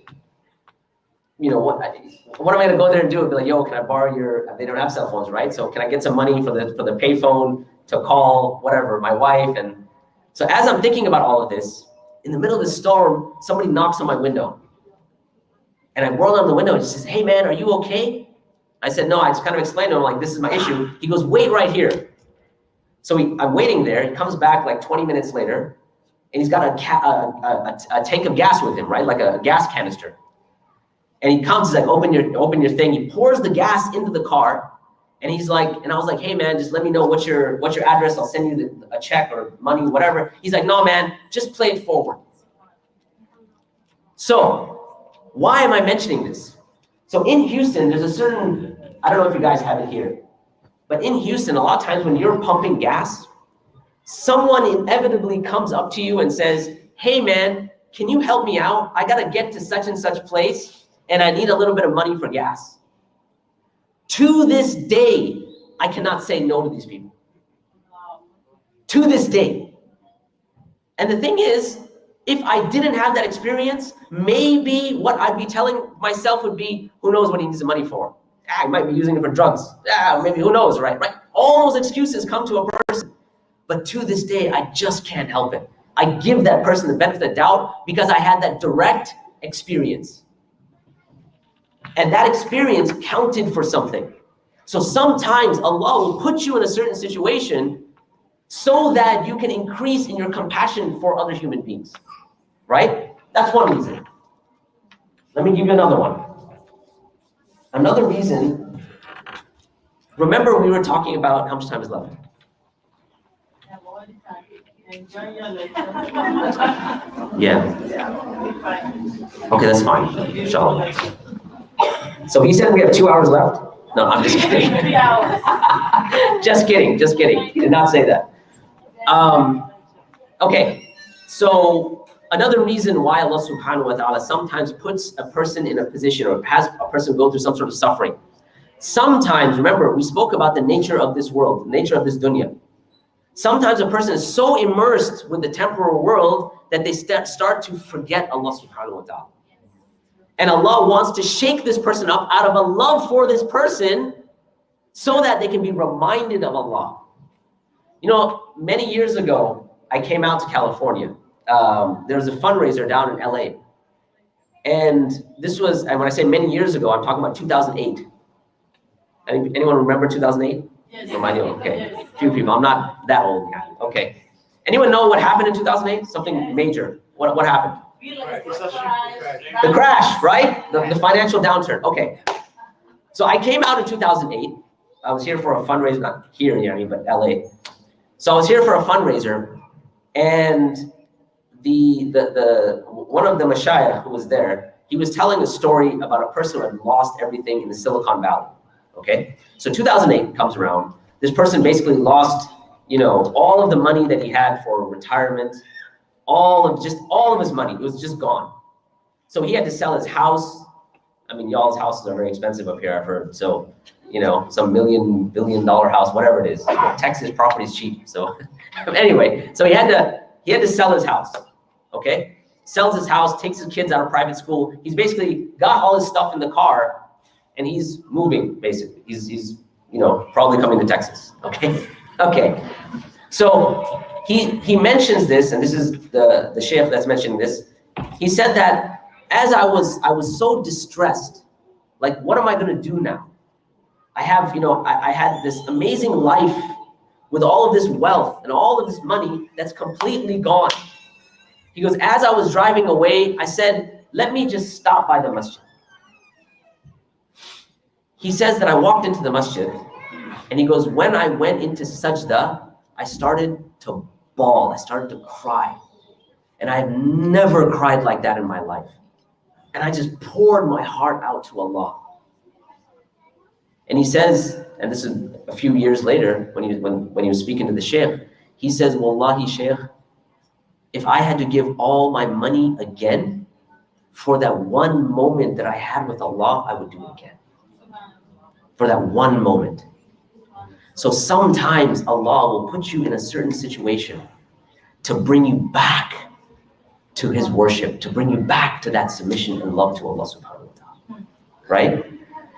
what am I gonna go there and do? Be like, yo, can I borrow your, they don't have cell phones, right? So can I get some money for the payphone to call whatever, my wife? And so as I'm thinking about all of this, in the middle of the storm, somebody knocks on my window. And I whirl on the window and he says, hey man, are you okay? I said, no, I just kind of explained to him, like, this is my issue. He goes, wait right here. So I'm waiting there. He comes back like 20 minutes later and he's got a tank of gas with him, right? Like a gas canister. And he comes, he's like, open your thing. He pours the gas into the car. And he's like, and I was like, hey man, just let me know what's your address. I'll send you a check or money, whatever. He's like, no man, just play it forward. So why am I mentioning this? So in Houston, there's a certain, I don't know if you guys have it here, but in Houston, a lot of times when you're pumping gas, someone inevitably comes up to you and says, hey man, can you help me out? I gotta get to such and such place and I need a little bit of money for gas. To this day, I cannot say no to these people. To this day. And the thing is, if I didn't have that experience, maybe what I'd be telling myself would be, who knows what he needs the money for? I might be using it for drugs. Maybe who knows, right? All those excuses come to a person. But to this day, I just can't help it. I give that person the benefit of the doubt because I had that direct experience. And that experience counted for something. So sometimes Allah will put you in a certain situation so that you can increase in your compassion for other human beings, right? That's one reason. Let me give you another one. Another reason, remember we were talking about how much time is left? Yeah. Okay, that's fine. Inshallah. So he said we have 2 hours left. No, I'm just kidding. 3 hours. Just kidding. Did not say that. Okay, so another reason why Allah subhanahu wa ta'ala sometimes puts a person in a position or has a person go through some sort of suffering. Sometimes, remember, we spoke about the nature of this world, the nature of this dunya. Sometimes a person is so immersed with the temporal world that they start to forget Allah subhanahu wa ta'ala. And Allah wants to shake this person up out of a love for this person so that they can be reminded of Allah. Many years ago, I came out to California. There was a fundraiser down in LA. And this was, and when I say many years ago, I'm talking about 2008. Anyone remember 2008? Yes. Okay, yes. Few people. I'm not that old yet. Okay. Anyone know what happened in 2008? Something major. What happened? The crash, right? The financial downturn. Okay. So I came out in 2008. I was here for a fundraiser, not here, but LA. So I was here for a fundraiser, and the one of the mashayikh who was there, he was telling a story about a person who had lost everything in the Silicon Valley. Okay. So 2008 comes around. This person basically lost, all of the money that he had for retirement. All of his money, it was just gone. So he had to sell his house. I mean, y'all's houses are very expensive up here, I've heard. So, some $1 billion house, whatever it is. Texas property is cheap. So anyway, so he had to sell his house. Okay? Sells his house, takes his kids out of private school. He's basically got all his stuff in the car and he's moving, basically. He's probably coming to Texas. Okay? Okay. So he mentions this, and this is the sheikh that's mentioning this. He said that as I was so distressed, like, what am I going to do now? I have, I had this amazing life with all of this wealth and all of this money that's completely gone. He goes, as I was driving away, I said, let me just stop by the masjid. He says that I walked into the masjid, and he goes, when I went into sajda, I started to bawl, I started to cry. And I've never cried like that in my life. And I just poured my heart out to Allah. And he says, and this is a few years later, when he was speaking to the Shaykh, he says, Wallahi Shaykh, if I had to give all my money again for that one moment that I had with Allah, I would do it again. For that one moment. So sometimes Allah will put you in a certain situation to bring you back to His worship, to bring you back to that submission and love to Allah subhanahu wa ta'ala. Right?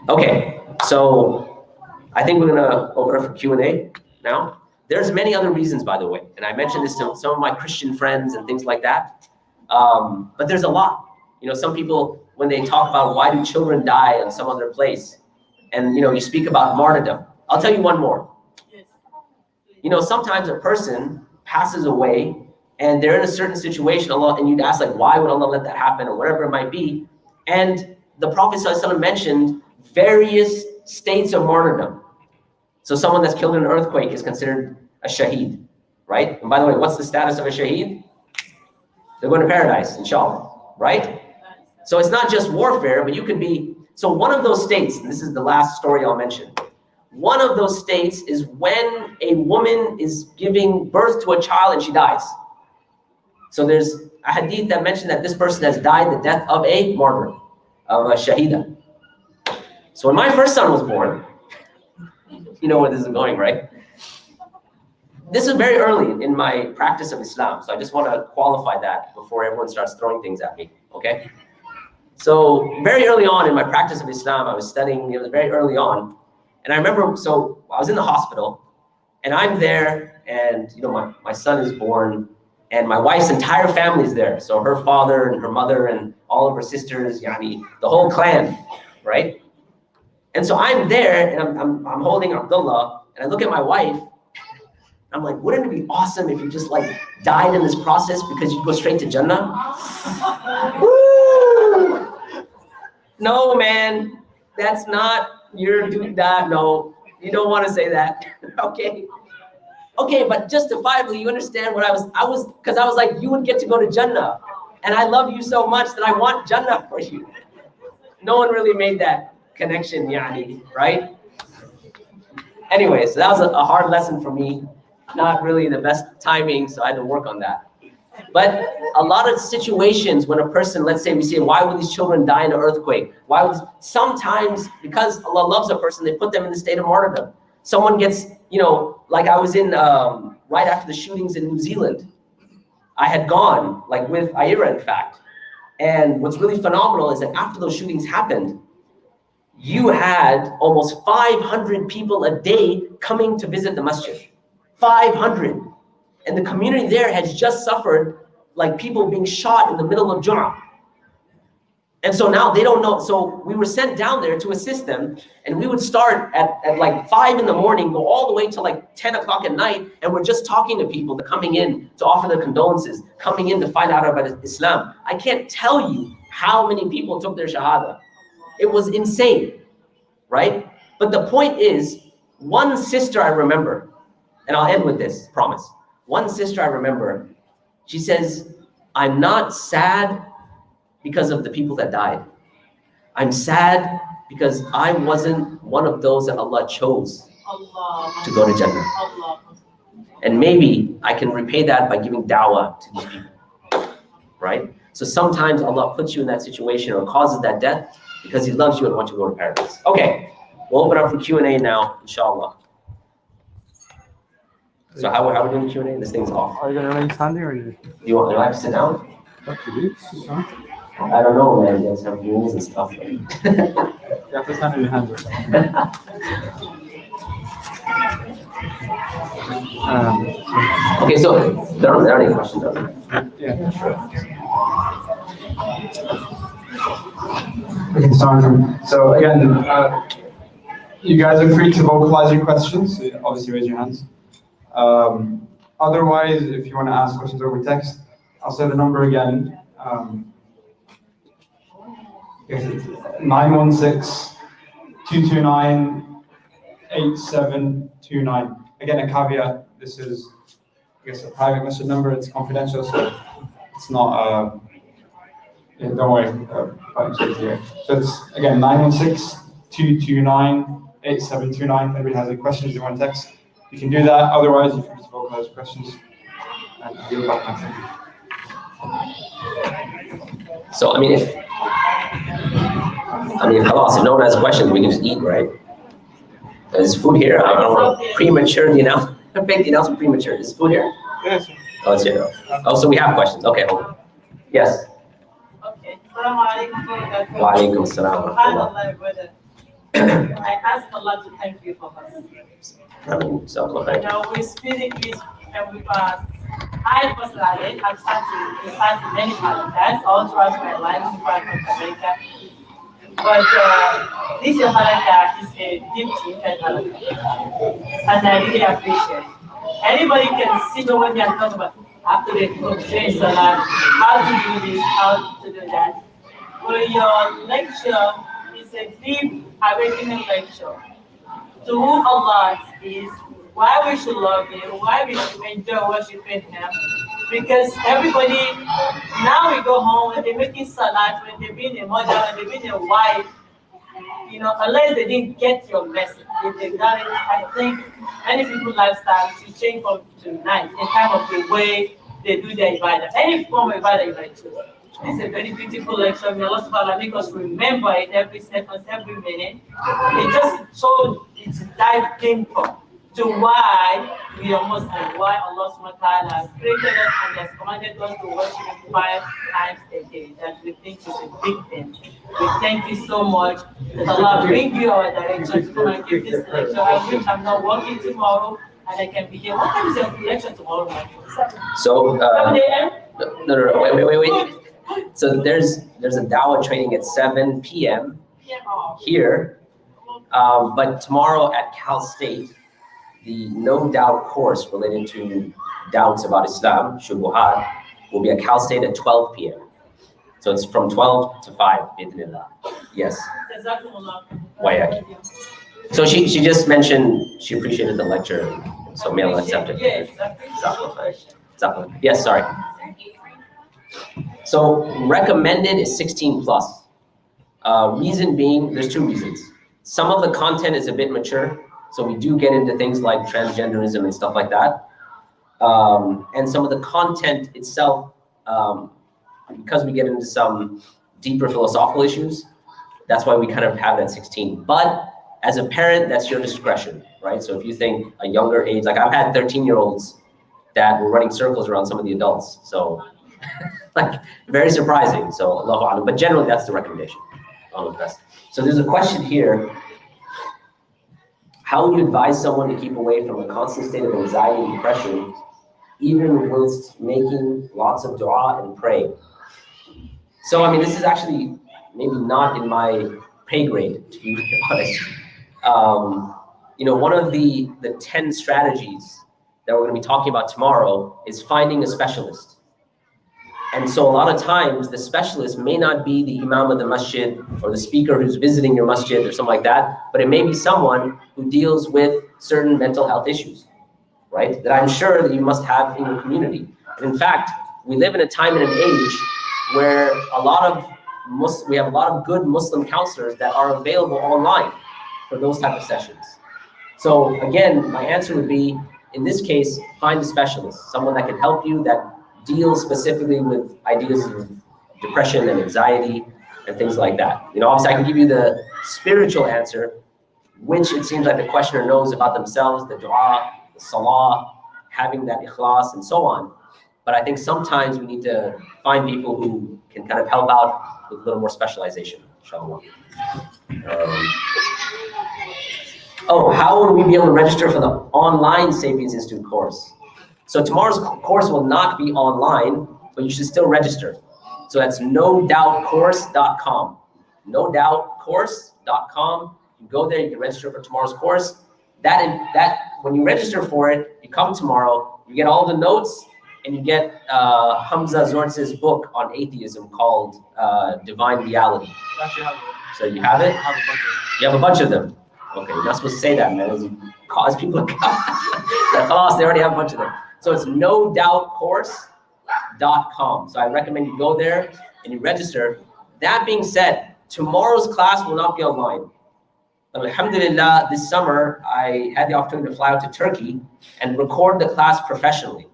Okay, so I think we're gonna open up for Q&A now. There's many other reasons, by the way, and I mentioned this to some of my Christian friends and things like that, but there's a lot. You know, some people, when they talk about why do children die in some other place, and you know, you speak about martyrdom. I'll tell you one more. You know, sometimes a person passes away and they're in a certain situation, Allah, and you'd ask like, why would Allah let that happen, or whatever it might be. And the Prophet ﷺ mentioned various states of martyrdom. So someone that's killed in an earthquake is considered a shaheed, right? And by the way, what's the status of a shaheed? They're going to paradise, inshallah, right? So it's not just warfare, but you could be, so one of those states, and this is the last story I'll mention, one of those states is when a woman is giving birth to a child and she dies. So there's a hadith that mentioned that this person has died the death of a martyr, of a shahida. So when my first son was born, you know where this is going, right? This is very early in my practice of Islam, so I just want to qualify that before everyone starts throwing things at me, okay? So very early on in my practice of Islam, I was studying, it was very early on, and I remember, so I was in the hospital, and I'm there, and you know, my son is born, and my wife's entire family is there. So her father and her mother and all of her sisters, yani, the whole clan, right? And so I'm there, and I'm holding Abdullah, and I look at my wife. I'm like, wouldn't it be awesome if you just like died in this process because you go straight to Jannah? Woo! No, man, that's not your doing that. No, you don't want to say that. Okay. Okay, but justifiably, you understand what I was, because I was like, you would get to go to Jannah. And I love you so much that I want Jannah for you. No one really made that connection, yani, right? Anyway, so that was a hard lesson for me. Not really the best timing, so I had to work on that. But a lot of situations when a person, let's say we say, why would these children die in an earthquake? Sometimes because Allah loves a person, they put them in the state of martyrdom. Someone gets, you know, like I was in, right after the shootings in New Zealand. I had gone, like with Ira, in fact. And what's really phenomenal is that after those shootings happened, you had almost 500 people a day coming to visit the masjid. 500. And the community there has just suffered like people being shot in the middle of Jum'ah. And so now they don't know. So we were sent down there to assist them. And we would start at like 5 in the morning, go all the way to like 10 o'clock at night. And we're just talking to people, they're coming in to offer their condolences, coming in to find out about Islam. I can't tell you how many people took their shahada. It was insane, right? But the point is, one sister I remember, and I'll end with this, promise. One sister I remember, she says, I'm not sad because of the people that died. I'm sad because I wasn't one of those that Allah chose to go to Jannah. And maybe I can repay that by giving dawah to these people, right? So sometimes Allah puts you in that situation or causes that death because He loves you and wants you to go to paradise. Okay, we'll open up for Q&A now, inshallah. So how are we doing Q&A? This thing's off. Are you going to remain standing or Do you want to sit down? What to do? I don't know, man. You guys have rules and stuff. You have to stand on your hands. Okay, so there are any questions? Yeah, sure. Okay, so again, you guys are free to vocalize your questions. So obviously, raise your hands. Otherwise, if you want to ask questions over text, I'll say the number again. 916 229-8729. Again, a caveat, this is, I guess, a private message number, it's confidential, so it's not, yeah, don't worry, here. So it's, again, 916-229-8729. If anybody has any questions they want to text, you can do that. Otherwise, you can just vocalize questions and give it back next time. So, I mean, if no one has questions, we can just eat, right? There's food here. I don't know, premature, you know? Make the announcement premature. Is food here? Yes. Oh, it's here. Oh, so we have questions. Okay, hold on. Yes. Okay. Assalamu Wa alaikum assalam. SubhanAllah, brother. I ask Allah to thank you for us. We're speaking this and we pass. I personally have started many holidays all throughout my life before I come to America. But this holiday is a deep-seated holiday, and I really appreciate it. Anybody can see the one they are talking about after they go change the life, how to do this, how to do that. Well, your lecture is a deep awakening lecture to who Allah is, why we should love Him, why we should enjoy worshiping Him. Because everybody, now we go home, when they're making salat, when they're being a mother, when they're being a wife, you know, unless they didn't get your message, if they got it, I think many people's lifestyle should change from tonight in terms of the way they do their Ibada. Any form of Ibada you might choose. It's a very beautiful lecture. May Allah subhanahu wa ta'ala make us remember it every second, every minute. It just showed it's dive deeper to why we are Muslims, why Allah subhanahu wa ta'ala has created us and has commanded us to worship Him 5 times a day. That we think is a big thing. We thank you so much that Allah bring you our direction to come and give this lecture. I wish I'm not working tomorrow and I can be here. What time is your lecture tomorrow morning? So, no, wait. So there's a Dawah training at 7 p.m. here, but tomorrow at Cal State, the No Doubt course related to doubts about Islam, Shubuhat, will be at Cal State at 12 p.m. So it's from 12 to 5, Bidnillah. Yes. So she just mentioned she appreciated the lecture, so may Allah accept it. Yes, Yes, sorry. So recommended is 16 plus. Reason being, there's 2 reasons. Some of the content is a bit mature, so we do get into things like transgenderism and stuff like that. And some of the content itself, because we get into some deeper philosophical issues, that's why we kind of have that 16. But as a parent, that's your discretion, right? So if you think a younger age, like I've had 13-year-olds that were running circles around some of the adults. So like very surprising. So Allahu A'lam. But generally that's the recommendation. All the best. So there's a question here. How would you advise someone to keep away from a constant state of anxiety and depression, even whilst making lots of dua and praying? So, I mean, this is actually maybe not in my pay grade, to be honest. You know, one of the 10 strategies that we're going to be talking about tomorrow is finding a specialist. And so a lot of times the specialist may not be the imam of the masjid or the speaker who's visiting your masjid or something like that, but it may be someone who deals with certain mental health issues, right? That I'm sure that you must have in your community. And in fact, we live in a time and an age where we have a lot of good Muslim counselors that are available online for those type of sessions. So again, my answer would be, in this case, find a specialist, someone that can help you, that deals specifically with ideas of depression and anxiety and things like that. You know, obviously I can give you the spiritual answer, which it seems like the questioner knows about themselves, the dua, the salah, having that ikhlas and so on. But I think sometimes we need to find people who can kind of help out with a little more specialization, inshallah. How will we be able to register for the online Sapiens Institute course? So tomorrow's course will not be online, but you should still register. So that's nodoubtcourse.com. Nodoubtcourse.com. You go there, you can register for tomorrow's course. That when you register for it, you come tomorrow, you get all the notes, and you get Hamza Zortz's book on atheism called Divine Reality. So you have it? You have a bunch of them. Okay, you're not supposed to say that, man. It'll cause people to come. They already have a bunch of them. So it's nodoubtcourse.com. So I recommend you go there and you register. That being said, tomorrow's class will not be online. Alhamdulillah, this summer, I had the opportunity to fly out to Turkey and record the class professionally.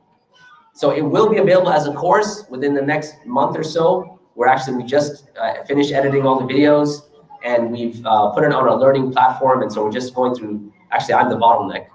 So it will be available as a course within the next month or so. We just finished editing all the videos and we've put it on a learning platform. And so we're just going through, actually I'm the bottleneck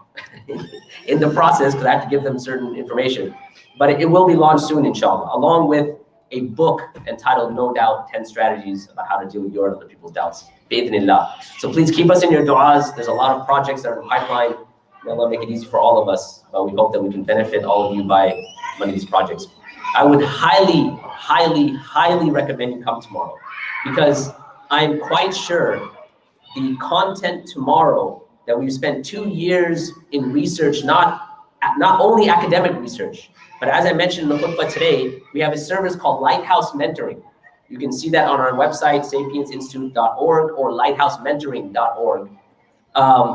in the process because I have to give them certain information. But it will be launched soon, inshallah, along with a book entitled No Doubt, 10 Strategies about how to deal with your and other people's doubts. Bi-idhnillah. So please keep us in your du'as. There's a lot of projects that are in the pipeline. May Allah make it easy for all of us. But we hope that we can benefit all of you by one of these projects. I would highly, highly, highly recommend you come tomorrow because I'm quite sure the content tomorrow that we've spent 2 years in research, not only academic research, but as I mentioned in the khutbah today, we have a service called Lighthouse Mentoring. You can see that on our website, sapiensinstitute.org or lighthousementoring.org,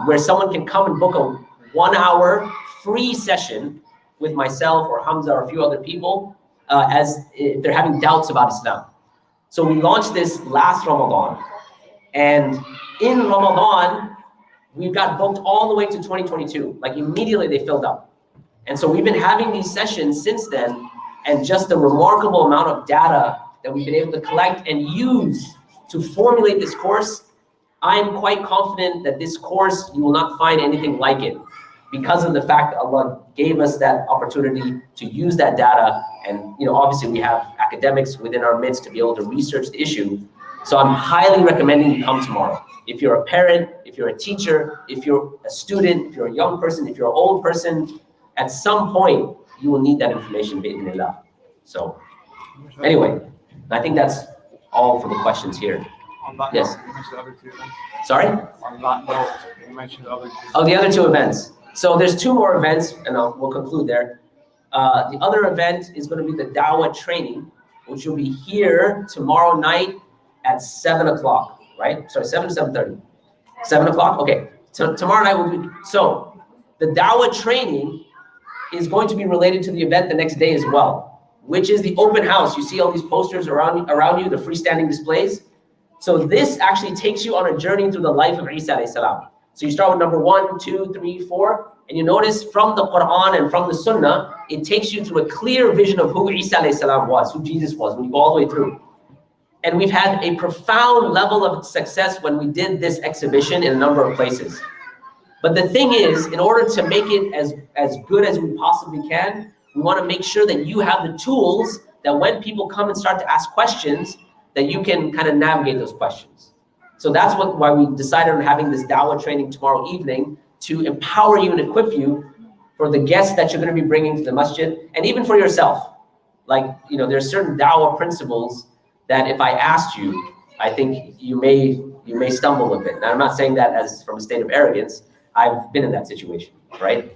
where someone can come and book a 1-hour free session with myself or Hamza or a few other people as if they're having doubts about Islam. So we launched this last Ramadan. And in Ramadan, we got booked all the way to 2022. Like immediately they filled up. And so we've been having these sessions since then, and just the remarkable amount of data that we've been able to collect and use to formulate this course, I'm quite confident that this course, you will not find anything like it because of the fact that Allah gave us that opportunity to use that data. And obviously we have academics within our midst to be able to research the issue. So I'm highly recommending you come tomorrow. If you're a parent, if you're a teacher, if you're a student, if you're a young person, if you're an old person, at some point, you will need that information, bi'idhnillah. So, anyway, I think that's all for the questions here. Yes? You mentioned the other 2 events. Sorry? On that note, you mentioned the other 2. Oh, the other 2 events. So there's 2 more events, and we'll conclude there. The other event is going to be the Dawah Training, which will be here tomorrow night at 7 o'clock, right? Sorry, 7 to 7:30. 7 o'clock? Okay. So tomorrow night will be, so the Dawah Training is going to be related to the event the next day as well, which is the open house. You see all these posters around you, the freestanding displays. So this actually takes you on a journey through the life of Isa alayhi salam. So you start with number 1, 2, 3, 4, and you notice from the Quran and from the Sunnah, it takes you through a clear vision of who Isa alayhi salam was, who Jesus was, when you go all the way through. And we've had a profound level of success when we did this exhibition in a number of places. But the thing is, in order to make it as good as we possibly can, we want to make sure that you have the tools that when people come and start to ask questions, that you can kind of navigate those questions. So that's why we decided on having this Dawah Training tomorrow evening to empower you and equip you for the guests that you're going to be bringing to the masjid, and even for yourself. Like, there's certain Dawah principles that if I asked you, I think you may stumble a bit. Now, I'm not saying that as from a state of arrogance. I've been in that situation, right?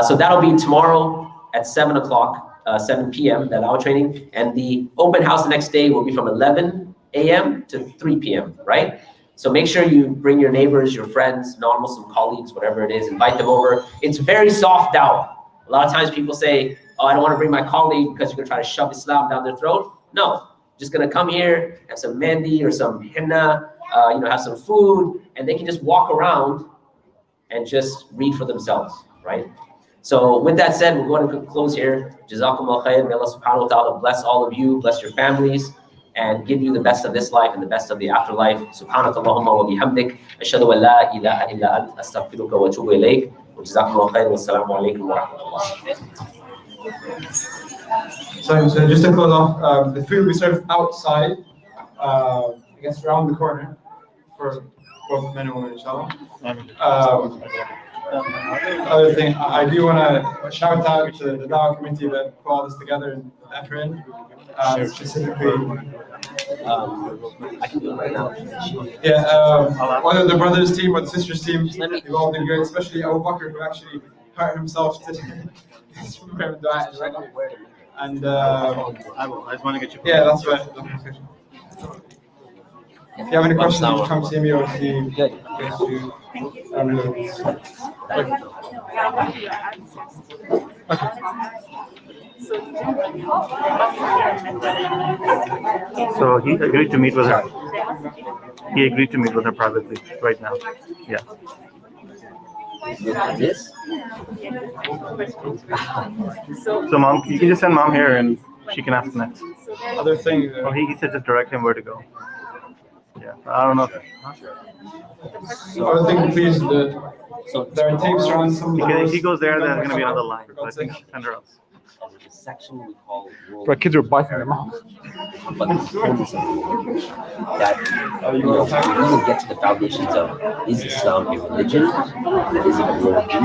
So that'll be tomorrow at 7 o'clock, 7 p.m., that Dawah Training. And the open house the next day will be from 11 a.m. to 3 p.m., right? So make sure you bring your neighbors, your friends, non-Muslim colleagues, whatever it is, invite them over. It's very soft dawah. A lot of times people say, oh, I don't want to bring my colleague because you're going to try to shove Islam down their throat. No, just going to come here, have some mehndi or some henna, have some food, and they can just walk around and just read for themselves, right? So with that said, we're going to close here. Jazakumullah khair. May Allah subhanahu wa ta'ala bless all of you, bless your families, and give you the best of this life and the best of the afterlife. Subhanakallahumma wa bihamdik. Ashhadu an la ilaha illa ant astaghfiruka wa atubu ilayk. Wa jazakumullah khair. Wassalamu alaikum wa rahmatullah. So just to close off, the food we serve outside, I guess around the corner for both men and women, inshallah. Other thing, I do want to shout out to the Dawah committee that put all this together and effort in. Specifically, I can do it right now. Whether the brothers team or the sisters team, they've all been good, especially Abu Bakr, who actually hurt himself to and I just want to get you. yeah, that's right. If you have any questions, you can come see me or see. Good. So he agreed to meet with her. He agreed to meet with her privately right now. Yeah. This? So mom, you can just send mom here and she can ask next. Other thing. Well, he said just direct him where to go. Yeah, I don't know. Other thing, please. There are tapes around some. If he goes there, there's gonna be another line. So I think send her else. The section we call Bro, kids are biting them out. but that we need to get to the foundations of, is Islam a religion? Is it a worldview?